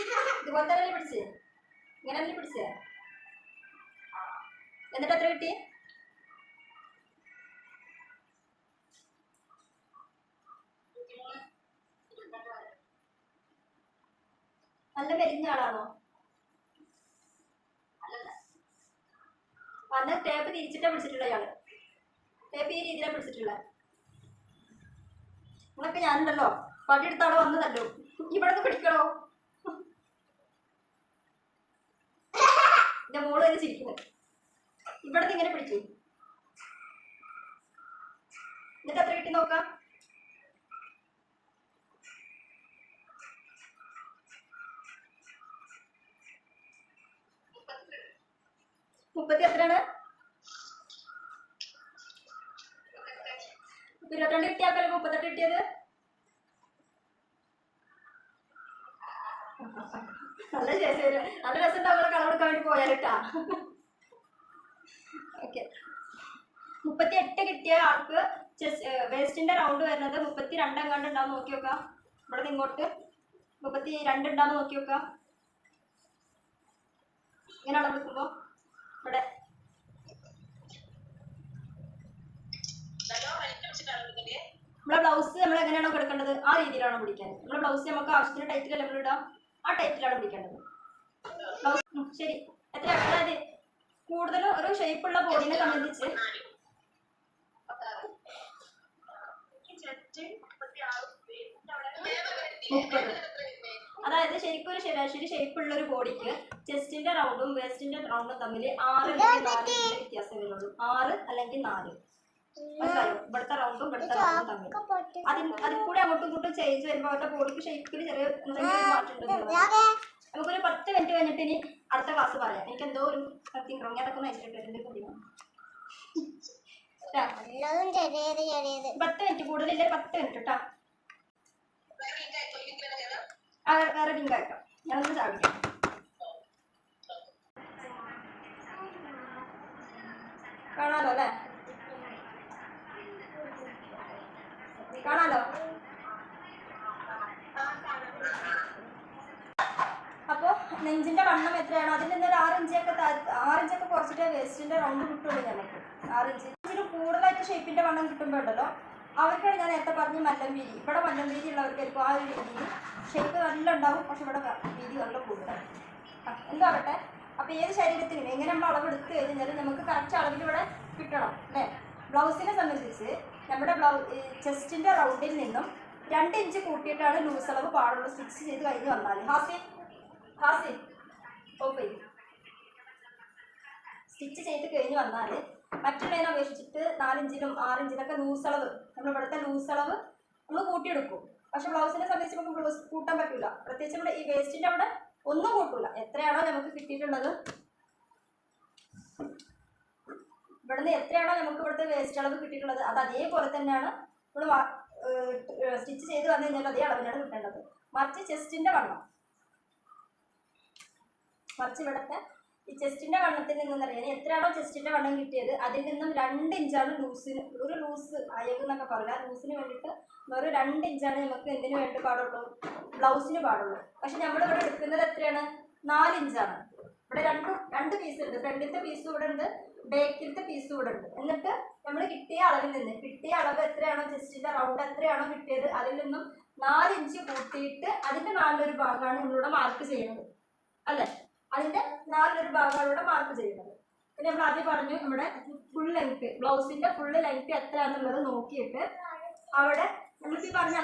ഇതുപോലെ തന്നെ പിടിച്ച് ഇങ്ങനെ പിടിച്ചേ. എന്നിട്ട് എത്ര കിട്ടി? നല്ല മെലിഞ്ഞ ആളാണോ? അന്ന് ടേപ്പ് തിരിച്ചിട്ടാ പിടിച്ചിട്ടുള്ള ഇയാള്. ടേപ്പ് ഈ രീതിയിലാണ് പിടിച്ചിട്ടുള്ള. നിങ്ങളൊക്കെ ഞാനുണ്ടല്ലോ പടിയെടുത്ത് അവിടെ വന്നതല്ലോ. ഇവിടെ നിന്ന് പിടിക്കണോ? എന്റെ മോള് തന്നെ ചിരിക്കുന്നത്. ഇവിടെ നിന്ന് ഇങ്ങനെ പിടിക്കും. എന്നിട്ട് എത്ര കിട്ടി നോക്കാം. മുപ്പത്തി എത്രയാണ്? 22 കിട്ടിയാക്കല്ലോ 38 കിട്ടിയത്. നല്ല ശേഷം നല്ല രസം ഉണ്ടാവുള്ള കളർ എടുക്കാൻ വേണ്ടി പോയാലിട്ടാ. ഓക്കെ, 38 കിട്ടിയ ആൾക്ക് വേസ്റ്റിന്റെ റൗണ്ട് വരുന്നത് 32 എങ്ങാണ്ട് ഉണ്ടാവും. നോക്കി നോക്കാം. ഇവിടെ നിന്ന് ഇങ്ങോട്ട് 32 ഉണ്ടാവും. നോക്കി നോക്കാം. ഇങ്ങനെ അളവെടുക്കുമ്പോ ഇവിടെ നമ്മളെ ബ്ലൗസ് നമ്മൾ എങ്ങനെയാണോ കിടക്കേണ്ടത് ആ രീതിയിലാണോ പിടിക്കാൻ. നമ്മളെ ബ്ലൗസ് നമുക്ക് ആവശ്യത്തിന് ടൈറ്റിലല്ല നമ്മൾ ഇടാം, ആ ടൈറ്റിലാണ് പിടിക്കേണ്ടത്. ബ്ലൗസ് ശരി. എത്ര അതായത് കൂടുതലും ഒരു ഷേപ്പുള്ള ബോഡിനെ സംബന്ധിച്ച് അതായത് ശരിക്കും ഒരു ശരാശരി ഷേപ്പുള്ള ഒരു ബോഡിക്ക് ചെസ്റ്റിന്റെ റൗണ്ടും വേസ്റ്റിന്റെ റൗണ്ടും തമ്മിൽ 6 അല്ലെങ്കിൽ 4 വ്യത്യാസം വരുന്നുള്ളൂ. 6 അല്ലെങ്കിൽ 4. മനസ്സിലായോ? ഇവിടുത്തെ റൗണ്ടും ഇവിടുത്തെ റൗണ്ടും തമ്മിൽ അതിൽ കൂടെ അങ്ങോട്ടും ഇങ്ങോട്ടും ചേഞ്ച് വരുമ്പോൾ അവരുടെ ബോഡിക്ക് ഷേപ്പിൽ ചെറിയ എന്തെങ്കിലും മാറ്റം ഉണ്ടെന്ന്. നമുക്കൊരു 10 മിനിറ്റ് കഴിഞ്ഞിട്ട് ഇനി അടുത്ത ക്ലാസ് പറയാം. എനിക്ക് എന്തോ ഒരു തിങ്കളങ്ങി അതൊക്കെ നയിച്ചിട്ടുണ്ട്. 10 മിനിറ്റ് കൂടുതലില്ല, 10 മിനിറ്റ് കേട്ടോ. വേറെ ലിങ്ക് അയക്കാം. ഞാനൊന്ന് ചാടിക്കാം. കാണാലോ അല്ലേ? കാണാലോ. അപ്പോൾ നെഞ്ചിന്റെ വണ്ണം എത്രയാണോ അതിൽ നിന്ന് ഒരു 6 ഇഞ്ചൊക്കെ കുറച്ചിട്ട് വേസ്റ്റിന്റെ റൗണ്ട് കിട്ടുള്ളൂ. നമുക്ക് 6 ഇഞ്ച്. ഇതിന് കൂടുതലായിട്ട് ഷേപ്പിന്റെ വണ്ണം കിട്ടുമ്പോൾ ഉണ്ടല്ലോ അവർക്കാണ് ഞാൻ നേരത്തെ പറഞ്ഞ് മല്ലം വീതി. ഇവിടെ മല്ലം വീതി ഉള്ളവർക്കായിരിക്കും ആ ഒരു രീതിയിൽ ഷേപ്പ് നല്ല ഉണ്ടാവും. പക്ഷെ ഇവിടെ വീതി നല്ല കൂടുതലാണ്. എന്താവട്ടെ. അപ്പോൾ ഏത് ശരീരത്തിനും എങ്ങനെ നമ്മൾ അളവെടുത്ത് കഴിഞ്ഞാൽ നമുക്ക് കറക്റ്റ് അളവിൽ ഇവിടെ കിട്ടണം അല്ലേ? ബ്ലൗസിനെ സംബന്ധിച്ച് നമ്മുടെ ചെസ്റ്റിന്റെ റൗണ്ടിൽ നിന്നും 2 ഇഞ്ച് കൂട്ടിയിട്ടാണ് ലൂസ് അളവ് പാടുള്ളൂ. സ്റ്റിച്ച് ചെയ്ത് കഴിഞ്ഞ് വന്നാൽ സ്റ്റിച്ച് ചെയ്ത് കഴിഞ്ഞ് വന്നാൽ മറ്റുള്ളതിനെ അപേക്ഷിച്ചിട്ട് 4 ഇഞ്ചിലും 6 ഇഞ്ചിലൊക്കെ ലൂസ് അളവ് നമ്മൾ ഇവിടുത്തെ ലൂസ് അളവ് നമ്മൾ കൂട്ടിയെടുക്കും. പക്ഷെ ബ്ലൗസിനെ സംബന്ധിച്ച് നമുക്ക് ബ്ലൗസ് കൂട്ടാൻ പറ്റില്ല. പ്രത്യേകിച്ച് നമ്മുടെ ഈ വേസ്റ്റിൻ്റെ അവിടെ ഒന്നും കൂട്ടില്ല. എത്രയാണോ നമുക്ക് കിട്ടിയിട്ടുള്ളത് ഇവിടുന്ന് എത്രയാണോ നമുക്ക് ഇവിടുത്തെ വേസ്റ്റ് അളവ് കിട്ടിയിട്ടുള്ളത് അത് അതേപോലെ തന്നെയാണ് നമ്മൾ സ്റ്റിച്ച് ചെയ്ത് വന്നു കഴിഞ്ഞാൽ അതേ അളവിലാണ് കിട്ടേണ്ടത്. മറിച്ച് ചെസ്റ്റിൻ്റെ വണ്ണം ഇവിടുത്തെ ഈ ചെസ്റ്റിന്റെ വണ്ണത്തിൽ നിന്നും അറിയാൻ എത്രയാണോ ചെസ്റ്റിന്റെ വണ്ണം കിട്ടിയത് അതിൽ നിന്നും 2 ഇഞ്ചാണ് ലൂസിന്. ഒരു ലൂസ് അയകുന്നൊക്കെ പറയാം. ലൂസിന് വേണ്ടിയിട്ട് ഒരു 2 ഇഞ്ചാണ് നമുക്ക് എന്തിനു വേണ്ടി പാടുള്ളൂ? ബ്ലൗസിന് പാടുള്ളൂ. പക്ഷെ നമ്മളിവിടെ എടുക്കുന്നത് എത്രയാണ്? 4 ഇഞ്ചാണ്. ഇവിടെ രണ്ട് പീസ് ഉണ്ട്. ഫ്രണ്ടിലത്തെ പീസും ഇവിടെ ഉണ്ട്, ബാക്കിലത്തെ പീസും ഇവിടെ ഉണ്ട്. എന്നിട്ട് നമ്മൾ കിട്ടിയ അളവിൽ നിന്ന് കിട്ടിയ അളവ് എത്രയാണോ ചെസ്റ്റിന്റെ റൗണ്ട് എത്രയാണോ കിട്ടിയത് അതിൽ നിന്നും 4 ഇഞ്ച് കൂട്ടിയിട്ട് അതിന്റെ 4 ഭാഗമാണ് നമ്മളിവിടെ മാർക്ക് ചെയ്യുന്നത് അല്ലേ? അതിന്റെ 4 ഭാഗമാണ് ഇവിടെ മാർക്ക് ചെയ്യുന്നത്. പിന്നെ നമ്മൾ ആദ്യം പറഞ്ഞു നമ്മുടെ ഫുൾ ലെങ്ത് ബ്ലൗസിന്റെ ഫുൾ ലെങ്ത് എത്രയാണെന്നുള്ളത് നോക്കിയിട്ട് അവിടെ നമ്മളിപ്പോ പറഞ്ഞ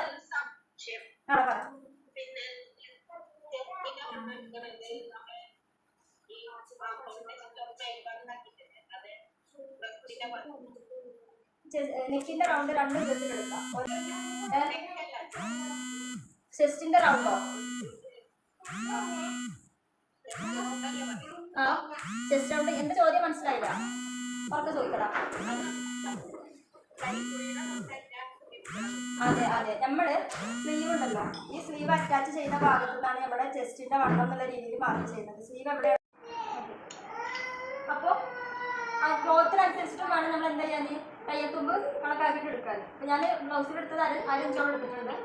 നെക്കിന്റെ റൗണ്ട് 2 വിധത്തിലെടുക്കാം. ചെസ്റ്റിന്റെ റൗണ്ടോ? Chest round. എന്റെ ചോദ്യം മനസ്സിലായില്ല? ഉറക്കെ ചോദിക്കടാ. അതെ നമ്മള് സ്ലീവ് ഉണ്ടല്ലോ, ഈ സ്ലീവ് അറ്റാച്ച് ചെയ്യുന്ന ഭാഗത്തു നിന്നാണ് നമ്മുടെ ചെസ്റ്റിന്റെ വണ്ണം എന്നുള്ള രീതിയിൽ മാർക്ക് ചെയ്യുന്നത്. സ്ലീവ് എവിടെയാണ്? അപ്പോൾ ആ ക്ലോത്തിനനുസരിച്ചിട്ടും വേണം നമ്മൾ എന്താ ചെയ്യാൻ കയ്യത്തുമ്പ് കണക്കാക്കിയിട്ട് എടുക്കാൻ. അപ്പോൾ ഞാൻ ബ്ലൗസിൽ എടുത്തത് 1/2 ഇഞ്ചോളം എടുത്തിട്ടുണ്ട്.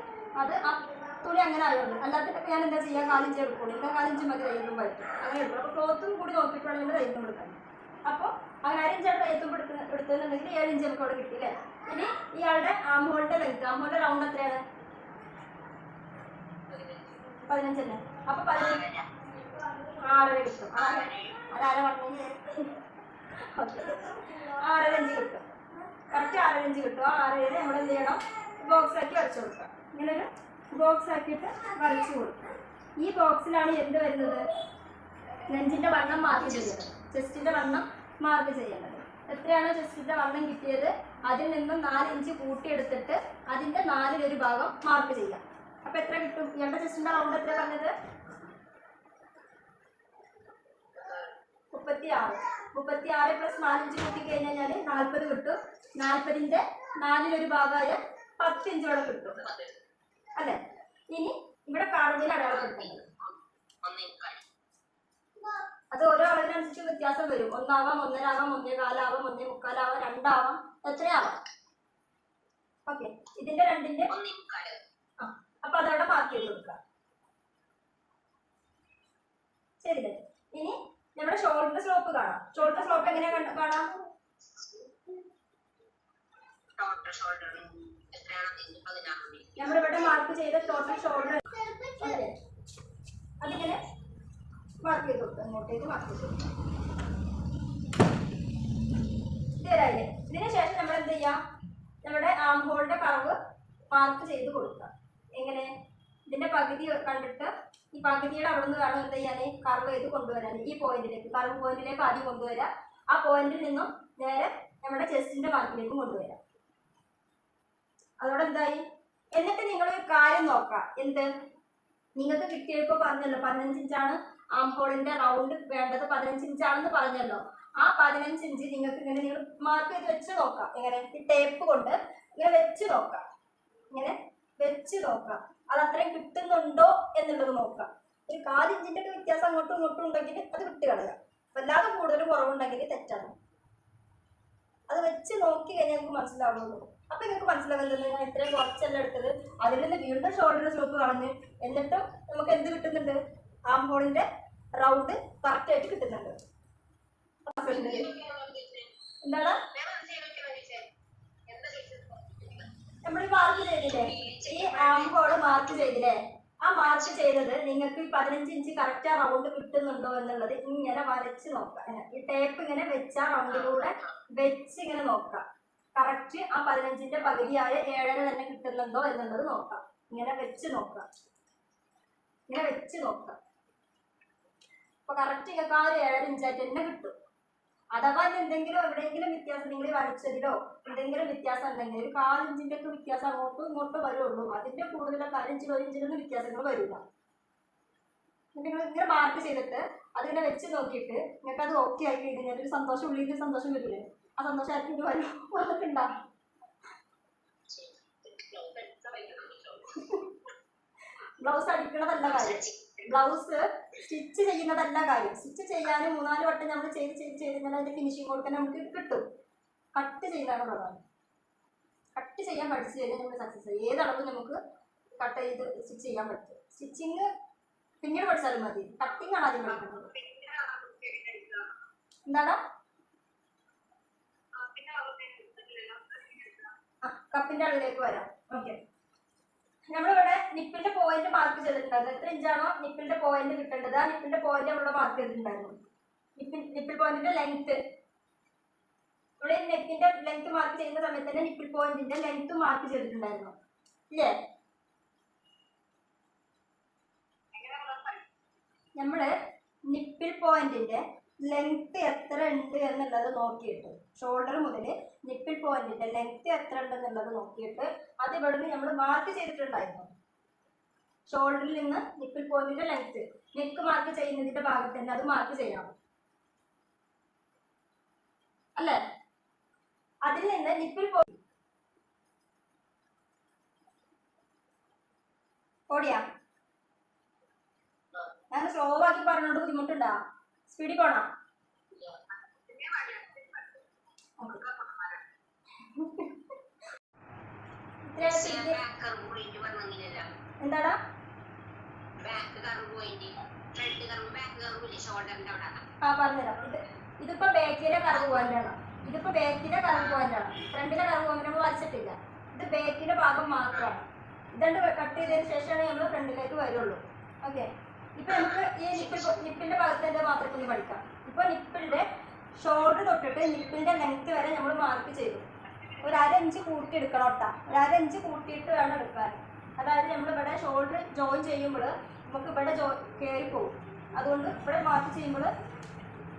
അത് ആ തുണി അങ്ങനെ ആയതുകൊണ്ട്. അല്ലാത്തിട്ടൊക്കെ ഞാൻ എന്താ ചെയ്യുക, 4 ഇഞ്ച് എടുക്കുള്ളൂ. എനിക്ക് 4 ഇഞ്ച് മതി തയ്യലും പറ്റും. അങ്ങനെ എടുക്കും. അപ്പോൾ ക്ലോത്തും കൂടി നോക്കിയിട്ട് വേണമെങ്കിൽ തയ്യലും എടുക്കാൻ. അപ്പോൾ അങ്ങനെ 1 ഇഞ്ചാണ് തയ്യത്തും എടുത്തതെന്നുണ്ടെങ്കിൽ 7 ഇഞ്ച് നമുക്ക് അവിടെ കിട്ടിയില്ലേ. ഇനി ഇയാളുടെ ആംഹോളിൻ്റെ ലെങ്ത്, ആംഹോളിൻ്റെ റൗണ്ട് എത്രയാണ്? 15 അല്ലേ. അപ്പോൾ 15 6.5 കിട്ടും. അതാര പറഞ്ഞു? 6.5 ഇഞ്ച് കിട്ടും. കറക്റ്റ് 6.5 ഇഞ്ച് കിട്ടും. ആ 6.5 നമ്മൾ എന്ത് ചെയ്യണം, ബോക്സ് ആക്കി വരച്ചു കൊടുക്കുക. ഇങ്ങനൊരു ബോക്സ് ആക്കിയിട്ട് വരച്ചു കൊടുക്കുക. ഈ ബോക്സിലാണ് എന്ത് വരുന്നത്, നെഞ്ചിൻ്റെ വണ്ണം മാർക്ക് ചെയ്യുന്നത്, ചെസ്റ്റിൻ്റെ വണ്ണം മാർക്ക് ചെയ്യേണ്ടത്. എത്രയാണോ ചെസ്റ്റിൻ്റെ വണ്ണം കിട്ടിയത് അതിൽ നിന്നും 4 ഇഞ്ച് കൂട്ടിയെടുത്തിട്ട് അതിൻ്റെ 4-1 ഭാഗം മാർക്ക് ചെയ്യാം. അപ്പോൾ എത്ര കിട്ടും? ഇയാളുടെ ചെസ്റ്റിൻ്റെ റൗണ്ട് എത്ര പറഞ്ഞത്? 36 പ്ലസ് 4 ഇഞ്ച് കൂട്ടി കഴിഞ്ഞാൽ 40 കിട്ടും. 40ൻ്റെ 4-1 ഭാഗമായ 10 ഇഞ്ചോളം കിട്ടും അല്ലേ. ഇനി ഇവിടെ കാർഡിൽ അടയാളപ്പെടുത്തേണ്ടത്, അത് ഓരോ അളവിനനുസരിച്ച് വ്യത്യാസം വരും. 1 ആവാം, 1.5 ആവാം, 1.25 ആവാം, 1.25 ആവാം, 2 ആവാം, എത്രയാവാം. ഓക്കെ, ഇതിന്റെ 2ന്റെ അപ്പൊ അതവിടെ മാർക്ക് ചെയ്ത് കൊടുക്കാം. ശരിയല്ലേ. ഇനി നമ്മുടെ ഷോൾഡർ സ്ലോപ്പ് കാണാം. ഷോൾഡർ സ്ലോപ്പ് എങ്ങനെയാ കാണാം? നമ്മളിവിടെ മാർക്ക് ചെയ്ത ടോട്ടൽ ഷോൾഡർ അതിങ്ങനെ മാർക്ക് ചെയ്ത് കൊടുക്കുക. ഇങ്ങോട്ടേക്ക് മാർക്ക് ചെയ്ത് കൊടുക്കുക. ഇതുവരായില്ലേ. ഇതിന് ശേഷം നമ്മൾ എന്ത് ചെയ്യാം, നമ്മുടെ ആം ഹോളിന്റെ കർവ് മാർക്ക് ചെയ്ത് കൊടുക്കുക. എങ്ങനെ? ഇതിന്റെ പകുതി കണ്ടിട്ട് ഈ പകുതിയുടെ അവിടെ നിന്ന് വേണം എന്ത് ചെയ്യാൻ, കർവ് ചെയ്ത് കൊണ്ടുവരാൻ. ഈ പോയിന്റിലേക്ക്, കർവ് പോയിന്റിലേക്ക് ആദ്യം കൊണ്ടുവരാം. ആ പോയിന്റിൽ നിന്നും നേരെ നമ്മുടെ ചെസ്റ്റിന്റെ മാർക്കിലേക്ക് കൊണ്ടുവരാം. അതോടെ എന്തായി? എന്നിട്ട് നിങ്ങൾ ഒരു കാര്യം നോക്കാം. എന്ത്? നിങ്ങൾക്ക് കിട്ടിയപ്പോൾ പറഞ്ഞല്ലോ 15 ഇഞ്ചാണ് ആം ഹോളിന്റെ റൗണ്ട് വേണ്ടത്, 15 ഇഞ്ചാണെന്ന് പറഞ്ഞല്ലോ. ആ 15 ഇഞ്ച് നിങ്ങൾക്ക് ഇങ്ങനെ നിങ്ങൾ മാർക്ക് ചെയ്ത് വെച്ച് നോക്കാം. എങ്ങനെ? ഈ ടേപ്പ് കൊണ്ട് ഇങ്ങനെ വെച്ച് നോക്കാം. ഇങ്ങനെ വെച്ച് നോക്കാം, അത് അത്രയും കിട്ടുന്നുണ്ടോ എന്നുള്ളത് നോക്കാം. ഒരു 4 ഇഞ്ചിന്റെ ഒക്കെ വ്യത്യാസം അങ്ങോട്ടും ഇങ്ങോട്ടും ഉണ്ടെങ്കിൽ അത് വിട്ട് കളയാം. വല്ലാതെ കൂടുതൽ കുറവുണ്ടെങ്കിൽ തെറ്റാണ്. അത് വെച്ച് നോക്കി കഴിഞ്ഞാൽ നമുക്ക് മനസ്സിലാവുള്ളൂ. അപ്പൊ നിങ്ങൾക്ക് മനസ്സിലാവുന്നത് ഞാൻ ഇത്രയും കുറച്ചല്ല എടുത്തത്, അതിൽ നിന്ന് വീണ്ടും ഷോൾഡർ സ്ലോപ്പ് കളഞ്ഞ് എന്നിട്ടും നമുക്ക് എന്ത് കിട്ടുന്നുണ്ട്, ആം ഹോളിന്റെ റൗണ്ട് കറക്റ്റ് ആയിട്ട് കിട്ടുന്നുണ്ട്. എന്താണ് നമ്മൾ മാർക്ക് ചെയ്തില്ലേ, ഈ ആം ഹോള് മാർക്ക് ചെയ്തില്ലേ, ആ മാർക്ക് ചെയ്തത് നിങ്ങൾക്ക് ഈ 15 ഇഞ്ച് കറക്റ്റ് ആ റൗണ്ട് കിട്ടുന്നുണ്ടോ എന്നുള്ളത് ഇങ്ങനെ വരച്ച് നോക്കാം. ഈ ടേപ്പ് ഇങ്ങനെ വെച്ച് ആ റൗണ്ടിലൂടെ വെച്ച് ഇങ്ങനെ നോക്കാം. കറക്റ്റ് ആ 15ന്റെ പകുതിയായ 7.5 തന്നെ കിട്ടുന്നുണ്ടോ എന്നുള്ളത് നോക്കാം. ഇങ്ങനെ വെച്ച് നോക്കാം, ഇങ്ങനെ വെച്ച് നോക്കാം. അപ്പൊ കറക്റ്റ് നിങ്ങൾക്ക് ആ ഒരു 7.5 ഇഞ്ചായിട്ട് തന്നെ കിട്ടും. അഥവാ എന്തെങ്കിലും എവിടെയെങ്കിലും വ്യത്യാസം നിങ്ങൾ വരച്ചതിലോ എന്തെങ്കിലും വ്യത്യാസം ഉണ്ടെങ്കിൽ ഒരു 4 ഇഞ്ചിന്റെ ഒക്കെ വ്യത്യാസം അങ്ങോട്ടും ഇങ്ങോട്ടും വരുള്ളൂ. അതിന്റെ കൂടുതലൊക്കെ 4 ഇഞ്ചിലോ 1 ഇഞ്ചിലൊന്നും വ്യത്യാസങ്ങൾ വരില്ല. നിങ്ങൾ ഇങ്ങനെ മാർക്ക് ചെയ്തിട്ട് അതിങ്ങനെ വെച്ച് നോക്കിയിട്ട് നിങ്ങൾക്ക് അത് ഓക്കെ ആയി കഴിഞ്ഞാൽ ഒരു സന്തോഷം, ഉള്ളിൽ സന്തോഷം വരില്ലേ, ആ സന്തോഷം ആർക്കും വന്നിട്ടുണ്ടോ? ബ്ലൗസ് അടിക്കണതല്ല കാര്യം, ബ്ലൗസ് സ്റ്റിച്ച് ചെയ്യുന്നതല്ല കാര്യം. സ്റ്റിച്ച് ചെയ്യാൻ 3-4 വട്ടം നമ്മൾ ചെയ്ത് കഴിഞ്ഞാൽ അതിന്റെ ഫിനിഷിങ് കൊടുക്കാൻ നമുക്ക് കിട്ടും. കട്ട് ചെയ്യുന്നതാണ് പ്രധാനം. കട്ട് ചെയ്യാൻ പഠിച്ചു കഴിഞ്ഞാൽ നമ്മൾ സക്സസ് ആയി. ഏതളവ് നമുക്ക് കട്ട് ചെയ്ത് സ്റ്റിച്ച് ചെയ്യാൻ പറ്റും. സ്റ്റിച്ചിങ് പിന്നീട് പഠിച്ചാലും മതി, കട്ടിങ് ആണ് ആദ്യം പഠിക്കുന്നത്. എന്താണ്? കപ്പിന്റെ അളവിലേക്ക് വരാം. ഓക്കെ, നമ്മളിവിടെ നിപ്പിന്റെ പോയിന്റ് മാർക്ക് ചെയ്തിട്ടുണ്ടായിരുന്നു. എത്ര ഇഞ്ചാണോ നിപ്പിന്റെ പോയിന്റ് കിട്ടേണ്ടത് ആ നിപ്പിന്റെ പോയിന്റ് നമ്മളിവിടെ മാർക്ക് ചെയ്തിട്ടുണ്ടായിരുന്നു. നിപ്പിൾ പോയിന്റിന്റെ ലെങ്ത്, ഇവിടെ നെക്കിന്റെ ലെങ്ത് മാർക്ക് ചെയ്യുന്ന സമയത്ത് തന്നെ നിപ്പിൾ പോയിന്റിന്റെ ലെങ്ത് മാർക്ക് ചെയ്തിട്ടുണ്ടായിരുന്നു ഇല്ലേ? നമ്മള് നിപ്പിൾ പോയിന്റിന്റെ ലെങ്ത് എത്ര ഉണ്ട് എന്നുള്ളത് നോക്കിയിട്ട്, ഷോൾഡർ മുതൽ നിപ്പിൾ പോയിന്റിന്റെ ലെങ്ത് എത്ര ഉണ്ടെന്നുള്ളത് നോക്കിയിട്ട് അത് ഇവിടുന്ന് നമ്മൾ മാർക്ക് ചെയ്തിട്ടുണ്ടായിരുന്നു. ഷോൾഡറിൽ നിന്ന് നിപ്പിൾ പോയിന്റിന്റെ ലെങ്ത് നെക്ക് മാർക്ക് ചെയ്യുന്നതിന്റെ ഭാഗത്ത് തന്നെ അത് മാർക്ക് ചെയ്യണം അല്ലേ? അതിൽ നിന്ന് നിപ്പിൾ ഓടിയാ ഞാൻ സ്ലോ ആക്കി പറഞ്ഞോണ്ട് ബുദ്ധിമുട്ടുണ്ടാ? സ്പീഡിൽ പോണോ? എന്താടാ? ആ പറഞ്ഞുതരാം. ഇതിപ്പോ ബാക്കിലെ കറവ് പോയിന്റാണ്. ഇതിപ്പോ ബാക്കിലെ കറവ് പോയിന്റാണ്. ഫ്രണ്ടിലെ കറവ് പോയിന്റ് നമ്മൾ വരച്ചിട്ടില്ല. ഇത് ബാക്കിന്റെ ഭാഗം മാത്രമാണ്. ഇതുകൊണ്ട് കട്ട് ചെയ്തതിന് ശേഷമാണ് നമ്മൾ ഫ്രണ്ടിലേക്ക് വരുള്ളൂ. ഓക്കെ. ഇപ്പൊ നമുക്ക് ഈ നിപ്പിന്റെ ഭാഗത്തിന്റെ മാത്രം ഒന്ന് പഠിക്കാം. ഇപ്പൊ നിപ്പിന്റെ ഷോൾഡർ തൊട്ടിട്ട് നിപ്പിന്റെ ലെങ്ത് വരെ നമ്മൾ മാർക്ക് ചെയ്തു. ഒരു 1/2 ഇഞ്ച് കൂട്ടി എടുക്കണം കേട്ടോ. ഒരു 1/2 ഇഞ്ച് കൂട്ടിയിട്ട് വേണം എടുക്കാൻ. അതായത് നമ്മൾ ഇവിടെ ഷോൾഡർ ജോയിൻ ചെയ്യുമ്പോൾ നമുക്ക് ഇവിടെ കയറി പോകും. അതുകൊണ്ട് ഇവിടെ മാർക്ക് ചെയ്യുമ്പോൾ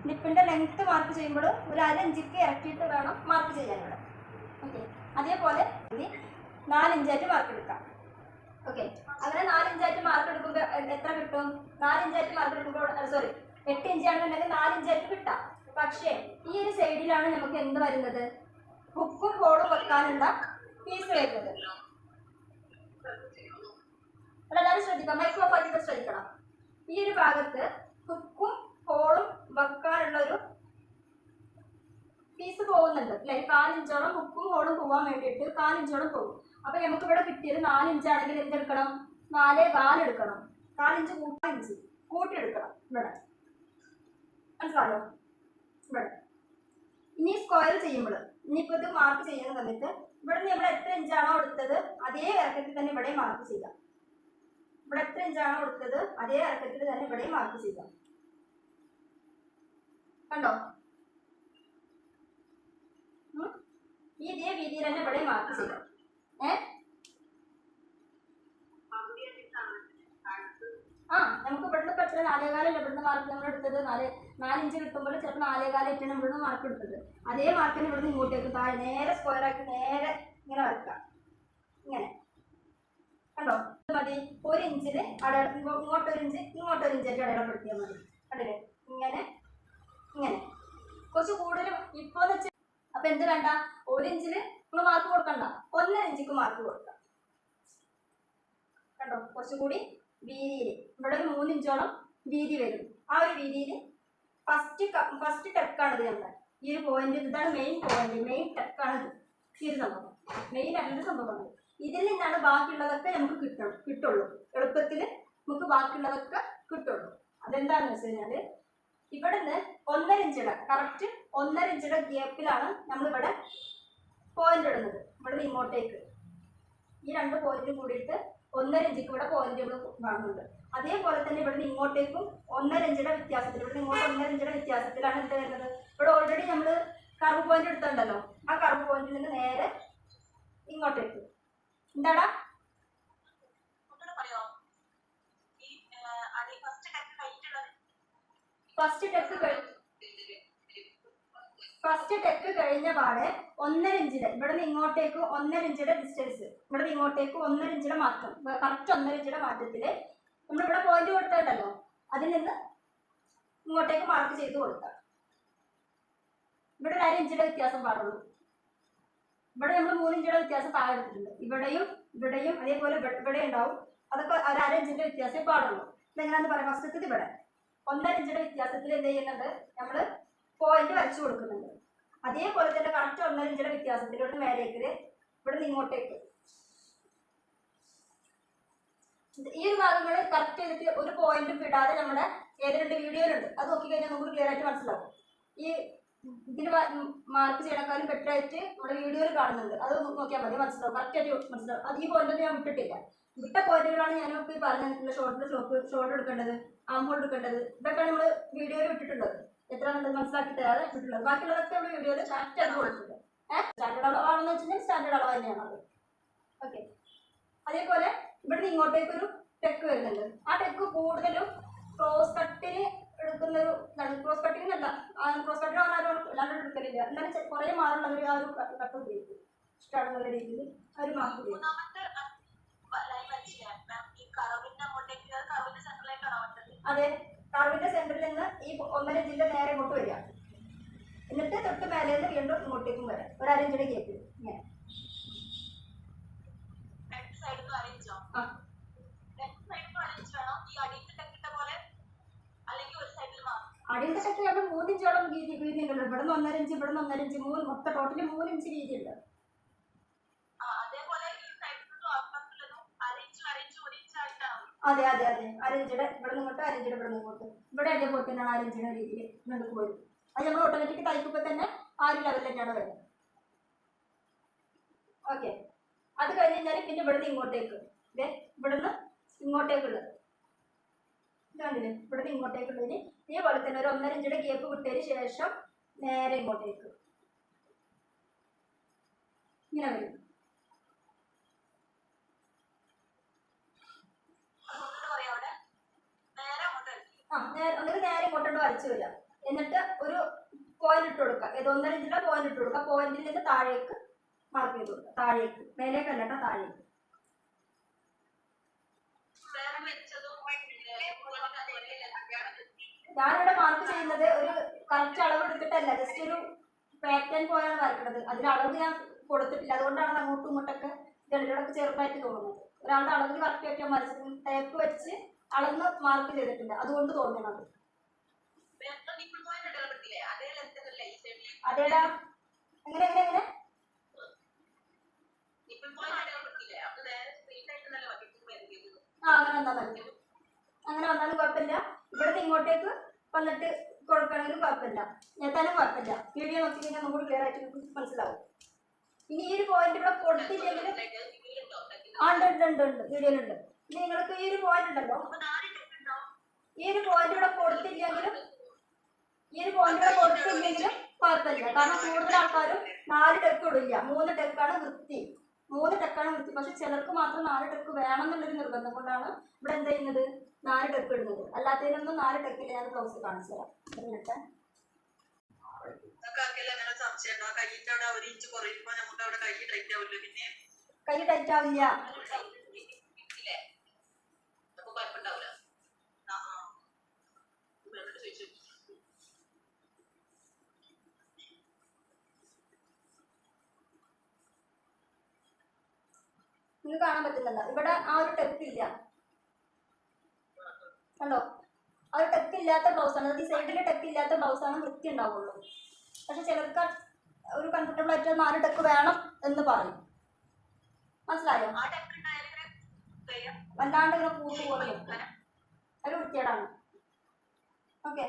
നിപ്പിന്റെ ലെങ്ത് മാർക്ക് ചെയ്യുമ്പോൾ ഒരു 1/2 ഇഞ്ചിക്ക് ഇറക്കിയിട്ട് വേണം മാർക്ക് ചെയ്യാൻ ഇവിടെ. ഓക്കെ. അതേപോലെ 4 ഇഞ്ചായിട്ട് മാർക്ക് എടുക്കാം. ഓക്കെ. അങ്ങനെ 4 ഇഞ്ചായിട്ട് മാർക്ക് എടുക്കുമ്പോൾ എത്ര കിട്ടും? 4 ഇഞ്ചായിട്ട് മാർക്ക് എടുക്കുമ്പോൾ 8 ഇഞ്ചാണെന്നുണ്ടെങ്കിൽ 4 ഇഞ്ചായിട്ട് കിട്ടാം. പക്ഷേ ഈ ഒരു സൈഡിലാണ് നമുക്ക് എന്ത് വരുന്നത്? ഹുക്കും ഹോളും വെക്കാനുള്ള പീസ് വരുന്നത്. എല്ലാവരും ശ്രദ്ധിക്കാം. മൈക്രോഫോണിൽ ശ്രദ്ധിക്കണം. ഈ ഒരു ഭാഗത്ത് ഹുക്കും ഹോളും വെക്കാനുള്ള ഒരു പീസ് പോകുന്നുണ്ട് അല്ലെ? 4 ഇഞ്ചോളം ഹുക്കും ഹോളും പോകാൻ വേണ്ടിയിട്ട് 4 ഇഞ്ചോളം പോകും. അപ്പൊ നമുക്ക് ഇവിടെ കിട്ടിയത് 4 ഇഞ്ചാണെങ്കിൽ എന്തെടുക്കണം? 4.4 എടുക്കണം. 4 ഇഞ്ച് കൂട്ടിയെടുക്കണം ഇവിടെ. മനസ്സിലായോ? ഇവിടെ ഇനി സ്ക്വയർ ചെയ്യുമ്പോൾ ഇനിയിപ്പോൾ ഇത് മാർക്ക് ചെയ്യുന്ന സമയത്ത് ഇവിടെ നിന്ന് നമ്മൾ എത്ര ഇഞ്ചാണോ എടുത്തത് അതേ ഇറക്കത്തിൽ തന്നെ ഇവിടെ മാർക്ക് ചെയ്യാം. ഇവിടെ എത്ര ഇഞ്ചാണോ എടുത്തത് അതേ ഇറക്കത്തിൽ തന്നെ ഇവിടെ മാർക്ക് ചെയ്യാം. കണ്ടോ? ഈ ഇതേ രീതിയിൽ തന്നെ ഇവിടെ മാർക്ക് ചെയ്യാം. നമുക്ക് ഇവിടുന്ന് ഇപ്പൊ എത്ര 4.4 ഇവിടുന്ന് മാർക്ക് നമ്മൾ എടുത്തത് 4 ഇഞ്ച് കിട്ടുമ്പോൾ ചിലപ്പോൾ 4.4 ആയിട്ടാണ് ഇവിടുന്ന് മാർക്ക് എടുത്തത്. അതേ മാർക്കിന് ഇവിടുന്ന് ഇങ്ങോട്ടേക്ക് താഴെ നേരെ സ്ക്വയർ ആക്കി നേരെ ഇങ്ങനെ വരക്കാം. ഇങ്ങനെ കണ്ടോ? മതി. 1 ഇഞ്ചിന് ഇങ്ങോട്ടൊരു ഇഞ്ച് ഇങ്ങോട്ടൊരു ഇഞ്ചായിട്ട് അടയാളപ്പെടുത്തിയാൽ മതി. കണ്ടില്ലേ? ഇങ്ങനെ ഇങ്ങനെ കുറച്ച് കൂടുതൽ ഇപ്പൊ വെച്ച്. അപ്പൊ എന്ത് വേണ്ട? 1 ഇഞ്ചിന് നമ്മൾ മാർക്ക് കൊടുക്കണ്ട, 1.5 ഇഞ്ചിക്ക് മാർക്ക് കൊടുക്കാം. കണ്ടോ? കുറച്ചുകൂടി വീതിയിൽ ഇവിടെ ഒരു 3 ഇഞ്ചോളം വീതി വരും. ആ ഒരു വീതിയിൽ ഫസ്റ്റ് ടെക്കാണിത്. നമ്മുടെ ഈ ഒരു പോയിന്റ്, ഇതാണ് മെയിൻ പോയിന്റ്, മെയിൻ ടെക്കാണിത്. ഈ ഒരു സംഭവം മെയിൻ ആയിട്ടുള്ള സംഭവമാണ്. ഇതിൽ നിന്നാണ് ബാക്കിയുള്ളതൊക്കെ നമുക്ക് കിട്ടുള്ളൂ. എളുപ്പത്തിൽ നമുക്ക് ബാക്കിയുള്ളതൊക്കെ കിട്ടുള്ളൂ. അതെന്താണെന്ന് വെച്ച് കഴിഞ്ഞാൽ ഇവിടുന്ന് 1.5 ഇഞ്ചിയുടെ കറക്റ്റ് 1.5 ഇഞ്ചിയുടെ ഗ്യാപ്പിലാണ് നമ്മളിവിടെ പോയിന്റ് ഇടുന്നത്. ഇവിടുന്ന് ഇങ്ങോട്ടേക്ക് ഈ 2 പോയിന്റും കൂടിയിട്ട് 1.5 ഇഞ്ചിക്ക് ഇവിടെ പോയിന്റ് ഇവിടെ കാണുന്നുണ്ട്. അതേപോലെ തന്നെ ഇവിടുന്ന് ഇങ്ങോട്ടേക്കും 1.5 ഇഞ്ചിയുടെ വ്യത്യാസത്തിൽ, ഇവിടുന്ന് ഇങ്ങോട്ട് 1.5 ഇഞ്ചിയുടെ വ്യത്യാസത്തിലാണ് എന്ത് വരുന്നത്? ഇവിടെ ഓൾറെഡി നമ്മൾ കർവ് പോയിന്റ് എടുത്തിട്ടുണ്ടല്ലോ. ആ കർവ് പോയിന്റിൽ നിന്ന് നേരെ ഇങ്ങോട്ടേക്ക് എന്താടാ ഫസ്റ്റ് ടെക്ക് കഴിഞ്ഞ പാടെ 1.5 ഇഞ്ചിയുടെ ഇവിടുന്ന് ഇങ്ങോട്ടേക്ക് 1.5 ഇഞ്ചിയുടെ ഡിസ്റ്റൻസ്, ഇവിടുന്ന് ഇങ്ങോട്ടേക്ക് 1.5 ഇഞ്ചിയുടെ മാറ്റം, കറക്റ്റ് 1.5 ഇഞ്ചിയുടെ മാറ്റത്തിൽ നമ്മളിവിടെ പോയിന്റ് കൊടുത്തിട്ടല്ലോ, അതിൽ നിന്ന് ഇങ്ങോട്ടേക്ക് മാർക്ക് ചെയ്ത് കൊടുക്കാം. ഇവിടെ 1.5 ഇഞ്ചിയുടെ വ്യത്യാസം പാടുള്ളൂ. ഇവിടെ നമ്മൾ 3 ഇഞ്ചിയുടെ വ്യത്യാസം താഴെ എടുത്തിട്ടുണ്ട്. ഇവിടെയും അതേപോലെ ഇവിടെ ഉണ്ടാവും. അതൊക്കെ 1.5 ഇഞ്ചിന്റെ വ്യത്യാസമേ പാടുള്ളൂ. ഇതെങ്ങനെയാന്ന് പറയാം. ഫസ്റ്റത്തിൽ ഇവിടെ 1.5 ഇഞ്ചിയുടെ വ്യത്യാസത്തിൽ എന്ത് ചെയ്യുന്നുണ്ട്? നമ്മൾ പോയിന്റ് വരച്ചു കൊടുക്കുന്നുണ്ട്. അതേപോലെ തന്നെ കറക്റ്റ് 1.5 ഇഞ്ചിയുടെ വ്യത്യാസത്തിൽ ഇവിടെ മേലേക്ക് ഇവിടെ നിന്ന് ഇങ്ങോട്ടേക്ക് ഈ ഒരു ഭാഗങ്ങൾ കറക്റ്റ് ചെയ്തിട്ട് ഒരു പോയിന്റും വിടാതെ നമ്മുടെ ഏതെങ്കിലും വീഡിയോയിലുണ്ട്. അത് നോക്കിക്കഴിഞ്ഞാൽ നമുക്ക് ക്ലിയർ ആയിട്ട് മനസ്സിലാവും. ഈ ഇതിന് മാർക്ക് ചെയ്യണക്കാരും ബെറ്ററായിട്ട് നമ്മുടെ വീഡിയോയിൽ കാണുന്നുണ്ട്. അത് നോക്കിയാൽ മതി, മനസ്സിലാവും, കറക്റ്റായിട്ട് മനസ്സിലാവും. അത് ഈ പോയിന്റ് ഞാൻ വിട്ടിട്ടില്ല. വിട്ട പോയിന്റുകളാണ് ഞാനൊക്കെ പറഞ്ഞിട്ടുള്ള ഷോൾഡർ എടുക്കേണ്ടത്, ആം ഹോൾ എടുക്കേണ്ടത്, ഇതൊക്കെയാണ് നമ്മൾ വീഡിയോയിൽ വിട്ടിട്ടുള്ളത്. എത്ര മനസ്സിലാക്കി തരാതെ വിട്ടിട്ടുള്ളത്. ബാക്കിയുള്ളതൊക്കെ നമ്മുടെ വീഡിയോയിൽ കറക്റ്റ് ആയിട്ട് കൊടുത്തിട്ടുണ്ട്. സ്റ്റാൻഡേർഡ് അളവാണെന്ന് വെച്ചിട്ടുണ്ടെങ്കിൽ സ്റ്റാൻഡേർഡ് അളവ് തന്നെയാണ് അത്. ഓക്കെ. അതേപോലെ ഇവിടുന്ന് ഇങ്ങോട്ടേക്കൊരു ടെക്ക് വരുന്നുണ്ട്. ആ ടെക്ക് കൂടുതലും ക്രോസ് കട്ടിന് എടുക്കുന്നൊരു ഇതാണ്. ക്രോസ് കട്ടിങ് അല്ല, ക്രോസ് കട്ടിന് ആരും അല്ലാണ്ട് എടുക്കലില്ല. എന്നാലും കുറേ മാറുള്ളവർ ആ ഒരു കട്ട് ഉപയോഗിക്കും. ഇഷ്ടമാണെന്നുള്ള രീതിയിൽ ആ ഒരു മാർക്ക് ഉപയോഗിക്കും. അതെ, കർവിന്റെ സെന്ററിൽ നിന്ന് ഈ 1.5 ഇഞ്ചിന്റെ നേരെ ഇങ്ങോട്ട് വരിക. എന്നിട്ട് തൊട്ട് മേലെ നിന്ന് വീണ്ടും ഇങ്ങോട്ടേക്കും വരാം. ഒരു 1/2 ഇഞ്ചിന്റെ ഗ്യാപ്പിൽ ഇങ്ങനെ. അടിയിലത്തെ ടെക്ക് നമ്മൾ 3 ഇഞ്ചോളം വീതി ഉണ്ടല്ലോ. ഇവിടെ നിന്ന് 1.5 ഇഞ്ച്, ഇവിടെ നിന്ന് 1.5 ഇഞ്ച്, മൊത്തം ടോട്ടല് 3 ഇഞ്ച് വീതി ഉണ്ട്. അതെ അതെ അതെ, അരഞ്ചിയുടെ ഇവിടെ നിന്നിട്ട് അരഞ്ചിയുടെ ഇവിടെ നിങ്ങോട്ട്, ഇവിടെ അതേപോലെ തന്നെയാണ് അരഞ്ചിയുടെ രീതിയിൽ നിങ്ങൾക്ക് വരും. അത് നമ്മൾ ഓട്ടോമാറ്റിക് തയ്ക്കുമ്പോൾ തന്നെ ആ ഒരു ലെവലിൽ തന്നെയാണ് വരുന്നത്. ഓക്കെ, അത് കഴിഞ്ഞ് കഴിഞ്ഞാൽ പിന്നെ ഇവിടുന്ന് ഇങ്ങോട്ടേക്ക്, ഇവിടുന്ന് ഇങ്ങോട്ടേക്കുള്ളത് കണ്ടില്ലേ, ഇവിടുന്ന് ഇങ്ങോട്ടേക്കുള്ളതിന് ഇതേപോലെ തന്നെ ഒരു 1.5 ഇഞ്ചിയുടെ ഗ്യാപ്പ് വിട്ടതിന് ശേഷം നേരെ ഇങ്ങോട്ടേക്ക് ഇങ്ങനെ വരും. എന്നിട്ട് നേരെ ഇങ്ങോട്ടോട്ട് വരച്ചു വരിക. എന്നിട്ട് ഒരു പോയിന്റ് ഇട്ട് കൊടുക്കുക, 1.5 ഇഞ്ചിന്റെ പോയിന്റ് ഇട്ട് കൊടുക്കുക. പോയിന്റിൽ നിന്ന് താഴേക്ക് മാർക്ക് ചെയ്ത് കൊടുക്കുക, താഴേക്ക്, മേലേക്കല്ല കേട്ടോ, താഴേക്ക്. ഞാനിവിടെ മാർക്ക് ചെയ്യുന്നത് ഒരു കറക്റ്റ് അളവ് എടുത്തിട്ടല്ല, ജസ്റ്റ് ഒരു പാറ്റേൺ പോയാണ് വരക്കുന്നത്. അതിന് അളവ് ഞാൻ കൊടുത്തിട്ടില്ല, അതുകൊണ്ടാണ് അങ്ങോട്ടും ഇങ്ങോട്ടൊക്കെ ഗളികളൊക്കെ ചെറുതായിട്ട് തോന്നുന്നത്. ഒരാളുടെ അളവിൽ കറക്റ്റ് ആയിട്ട് വരച്ചത് ടേപ്പ് വെച്ച് അളന്ന് മാർക്ക് ചെയ്തിട്ടില്ല, അതുകൊണ്ട് തോന്നണത്. അതേടാ, എങ്ങനെ എങ്ങനെ എങ്ങനെ അങ്ങനെ വന്നാൽ മതി, അങ്ങനെ വന്നാലും കുഴപ്പമില്ല. ഇവിടുന്ന് ഇങ്ങോട്ടേക്ക് വന്നിട്ട് കൊടുക്കണമെങ്കിലും കുഴപ്പമില്ല, ഞെത്താനും കുഴപ്പമില്ല. വീഡിയോ നോക്കി കഴിഞ്ഞാൽ നമുക്ക് ക്ലിയർ ആയിട്ട് മനസ്സിലാവും. ഇനി ഈ ഒരു പോയിന്റ് ഇവിടെ കൊടുത്തില്ലെങ്കിൽ ഉണ്ട് ഉണ്ട് ഉണ്ട് വീഡിയോയിലുണ്ട്. ഇനി നിങ്ങൾക്ക് ഈ ഒരു പോയിന്റ് ഉണ്ടല്ലോ, ഈ ഒരു പോയിന്റ് ഇവിടെ കൊടുത്തില്ലെങ്കിലും കുഴപ്പമില്ല. കാരണം കൂടുതൽ ആൾക്കാരും 4 ടെക്ക് ഇടില്ല, 3 ടെക്കാണ് വൃത്തി. 3 ടെക്കാണ് വൃത്തി. പക്ഷെ ചിലർക്ക് മാത്രം 4 ടെക്ക് വേണം എന്നുള്ളൊരു നിർബന്ധം കൊണ്ടാണ് ഇവിടെ എന്ത് ചെയ്യുന്നത്, 4 ടെക്ക് ഇടുന്നത്. അല്ലാത്തതിനൊന്നും 4 ടെക്കില്ല. ഞാൻ ബ്ലൗസ് കാണിച്ചു തരാം. കൈ ടൈറ്റ് ആവില്ല. നിങ്ങൾക്ക് കാണാൻ പറ്റുന്നില്ല, ഇവിടെ ആ ഒരു ടെക്ക് ഇല്ല കണ്ടോ, ആ ഒരു ടെക്ക് ഇല്ലാത്ത ബ്ലൗസാണ്. ഈ സൈഡിൽ ടെക്ക് ഇല്ലാത്ത ബ്ലൗസാണ് വൃത്തി ഉണ്ടാവുള്ളൂ. പക്ഷെ ചിലർക്ക് ഒരു കംഫർട്ടബിൾ ആയിട്ട് 4 ടെക്ക് വേണം എന്ന് പറയും. മനസ്സിലായോ? വല്ലാണ്ട് ഇങ്ങനെ കൂട്ട് പോലെ നിൽക്കും, അത് വൃത്തിയേടാണ്. ഓക്കെ,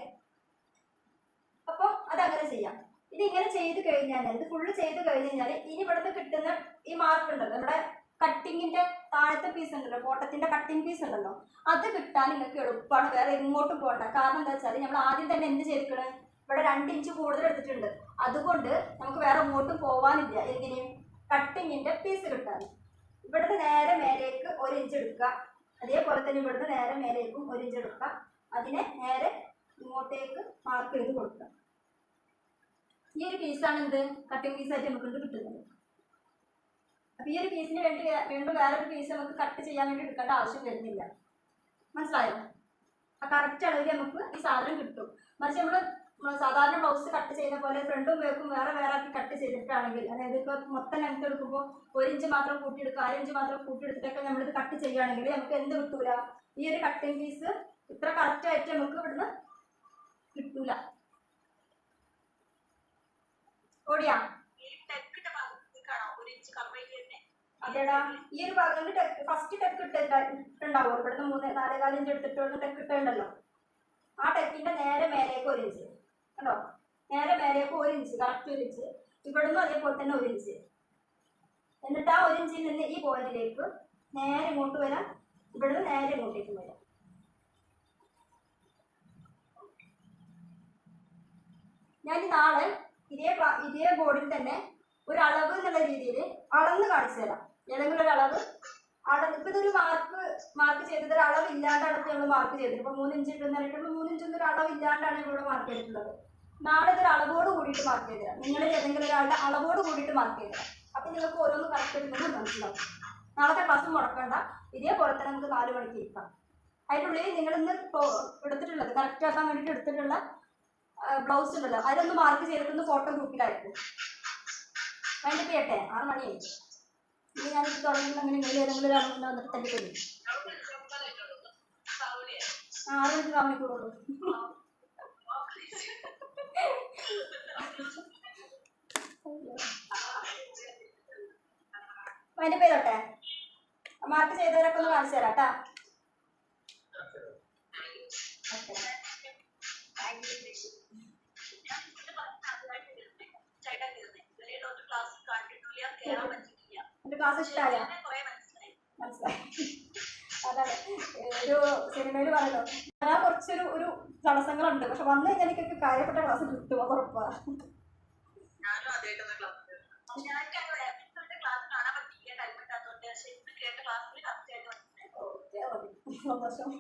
അപ്പോൾ അതങ്ങനെ ചെയ്യാം. ഇത് ഇങ്ങനെ ചെയ്ത് കഴിഞ്ഞാൽ, ഇത് ഫുള്ള് ചെയ്ത് കഴിഞ്ഞ് കഴിഞ്ഞാൽ ഇനി ഇവിടുന്ന് കിട്ടുന്ന ഈ മാർക്ക് ഉണ്ടല്ലോ, നമ്മുടെ കട്ടിങ്ങിന്റെ താഴത്തെ പീസ് ഉണ്ടല്ലോ, കോട്ടത്തിന്റെ കട്ടിങ് പീസ് ഉണ്ടല്ലോ, അത് കിട്ടാൻ നിങ്ങൾക്ക് എളുപ്പമാണ്. വേറെ എങ്ങോട്ടും പോകണ്ട. കാരണം എന്താ വെച്ചാൽ നമ്മൾ ആദ്യം തന്നെ എന്ത് ചെയ്തിരിക്കണേ, ഇവിടെ 2 ഇഞ്ച് കൂടുതൽ എടുത്തിട്ടുണ്ട്. അതുകൊണ്ട് നമുക്ക് വേറെ എങ്ങോട്ടും പോകാനില്ല. എങ്ങനെയും കട്ടിങ്ങിന്റെ പീസ് കിട്ടാൻ ഇവിടുന്ന് നേരെ മേലേക്ക് 1 ഇഞ്ച് എടുക്കുക. അതേപോലെ തന്നെ ഇവിടുന്ന് നേരെ മേലേക്കും 1 ഇഞ്ച് എടുക്കുക. അതിനെ നേരെ ഇങ്ങോട്ടേക്ക് മാർക്ക് ചെയ്ത് കൊടുക്കുക. ഈ ഒരു പീസാണ് എന്ത് കട്ടിങ് പീസായിട്ട് നമുക്ക് കിട്ടുന്നത്. അപ്പൊ ഈ ഒരു പീസിന് വീണ്ടും വേറൊരു പീസ് നമുക്ക് കട്ട് ചെയ്യാൻ വേണ്ടി എടുക്കേണ്ട ആവശ്യം വരുന്നില്ല. മനസ്സിലായോ? ആ കറക്റ്റ് അളവിൽ നമുക്ക് ഈ സാധനം കിട്ടും. മറിച്ച് നമ്മൾ സാധാരണ ബ്ലൗസ് കട്ട് ചെയ്യുന്ന പോലെ ഫ്രണ്ടും ബാക്കും വേറെ വേറെ ആക്കി കട്ട് ചെയ്തിട്ടാണെങ്കിൽ, അതായത് ഇപ്പോൾ മൊത്തം ലെങ്ത് എടുക്കുമ്പോൾ 1 ഇഞ്ച് മാത്രം കൂട്ടിയെടുക്കുക, 1/2 ഇഞ്ച് മാത്രം കൂട്ടിയെടുത്തിട്ടൊക്കെ നമ്മളിത് കട്ട് ചെയ്യുകയാണെങ്കിൽ നമുക്ക് എന്ത് കിട്ടൂല, ഈ ഒരു കട്ടിങ് പീസ് ഇത്ര കറക്റ്റ് ആയിട്ട് നമുക്ക് ഇവിടുന്ന് കിട്ടൂല. ഓടിയാ അതേടാ, ഈ ഒരു ഭാഗം ഫസ്റ്റ് ടെക്ക് ഇട്ടുണ്ടാവും. ഇവിടുന്ന് 3-4.25 ഇഞ്ച് എടുത്തിട്ടുള്ള ടെക്ക് ഇട്ടുണ്ടല്ലോ, ആ ടെക്കിന്റെ നേരെ മേലേക്ക് 1 ഇഞ്ച് കണ്ടോ, നേരെ മേലേക്ക് 1 ഇഞ്ച്, കറക്റ്റ് 1 ഇഞ്ച്. ഇവിടുന്ന് അതേപോലെ തന്നെ 1 ഇഞ്ച്. എന്നിട്ട് ആ 1 ഇഞ്ചിൽ നിന്ന് ഈ പോയിന്റിലേക്ക് നേരെ ഇങ്ങോട്ട് വരാം, ഇവിടുന്ന് നേരെ ഇങ്ങോട്ടേക്ക് വരാം. ഞാൻ നാളെ ഇതേ ബോർഡിൽ തന്നെ ഒരു അളവ് എന്നുള്ള രീതിയിൽ അളന്ന് കാണിച്ചു തരാം. ഏതെങ്കിലും ഒരു അളവ് ഇപ്പൊ ഇതൊരു മാർക്ക് ചെയ്തത് ഒരു അളവ് ഇല്ലാണ്ടാണ് നമ്മൾ മാർക്ക് ചെയ്തത്. ഇപ്പൊ 3 ഇഞ്ച് ഇട്ടെന്ന് പറഞ്ഞിട്ടുള്ള 3 ഇഞ്ചൊന്നും ഒരു അളവ് ഇല്ലാണ്ടാണ് ഇവിടെ മാർക്ക് ചെയ്തിട്ടുള്ളത്. നാളെ ഇതൊരു അളവോട് കൂടിയിട്ട് മാർക്ക് ചെയ്ത് തരാം. നിങ്ങൾ ഏതെങ്കിലും ഒരാളുടെ അളവോട് കൂടിയിട്ട് മാർക്ക് ചെയ്ത് തരാം. അപ്പൊ നിങ്ങൾക്ക് ഓരോന്ന് കറക്റ്റ് എടുക്കുന്നത് മനസ്സിലാവും. നാളത്തെ ക്ലാസ് മുടക്കണ്ട, ഇതേപോലെ തന്നെ നമുക്ക് 4 മണിക്ക് ഇരിക്കാം. അതിനുള്ളിൽ നിങ്ങൾ ഇന്ന് എടുത്തിട്ടുള്ളത് കറക്റ്റ് ആക്കാൻ വേണ്ടിയിട്ട് എടുത്തിട്ടുള്ള ബ്ലൗസ് ഉണ്ടല്ലോ, അതൊന്ന് മാർക്ക് ചെയ്തിട്ടൊന്ന് ഫോട്ടോ ഗ്രൂപ്പിലായിരിക്കും. അതിൻ്റെ ചെയ്യട്ടെ, 6 മണിയായി. ഇനി ഞാനിത് തുടങ്ങുന്ന അങ്ങനെ നിങ്ങൾ ഏതെങ്കിലും ഒരാൾ വന്നിട്ട് തല്ലിക്കൊല്ലി. 6 മണിക്ക് മണിക്കൂറുള്ളൂ. അതിൻ്റെ പേരോട്ടെ മാർക്ക് ചെയ്തവരൊക്കെ ഒന്ന് കാണിച്ചു തരാം കേട്ടാ. എന്റെ ക്ലാസ് ഇഷ്ടമായ മനസ്സിലായി. അതാണ് ഒരു സിനിമയിൽ പറയല്ലോ, ഞാൻ കുറച്ചൊരു ഒരു തടസ്സങ്ങളുണ്ട്, പക്ഷെ വന്നു കഴിഞ്ഞാൽ എനിക്കൊക്കെ കാര്യപ്പെട്ട ക്ലാസ് കിട്ടും, അത് ഉറപ്പാണ്. സന്തോഷം.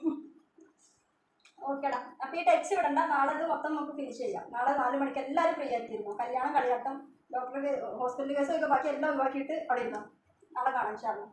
ഓക്കേടാ, അപ്പൊ ഈ ടച്ച് വിടണ്ട, നാളെ ഇത് മൊത്തം നമുക്ക് ഫിനിഷ് ചെയ്യാം. നാളെ 4 മണിക്ക് എല്ലാവരും ഫ്രീ ആയിട്ടിരുന്നു. കല്യാണം, കളിയാട്ടം, ഡോക്ടർ, ഹോസ്പിറ്റൽ കേസൊക്കെ ബാക്കി എല്ലാം ഒഴിവാക്കിയിട്ട് അവിടെ ഇരുന്നു. നാളെ കാണാം ഇൻഷാ അല്ലാഹ്.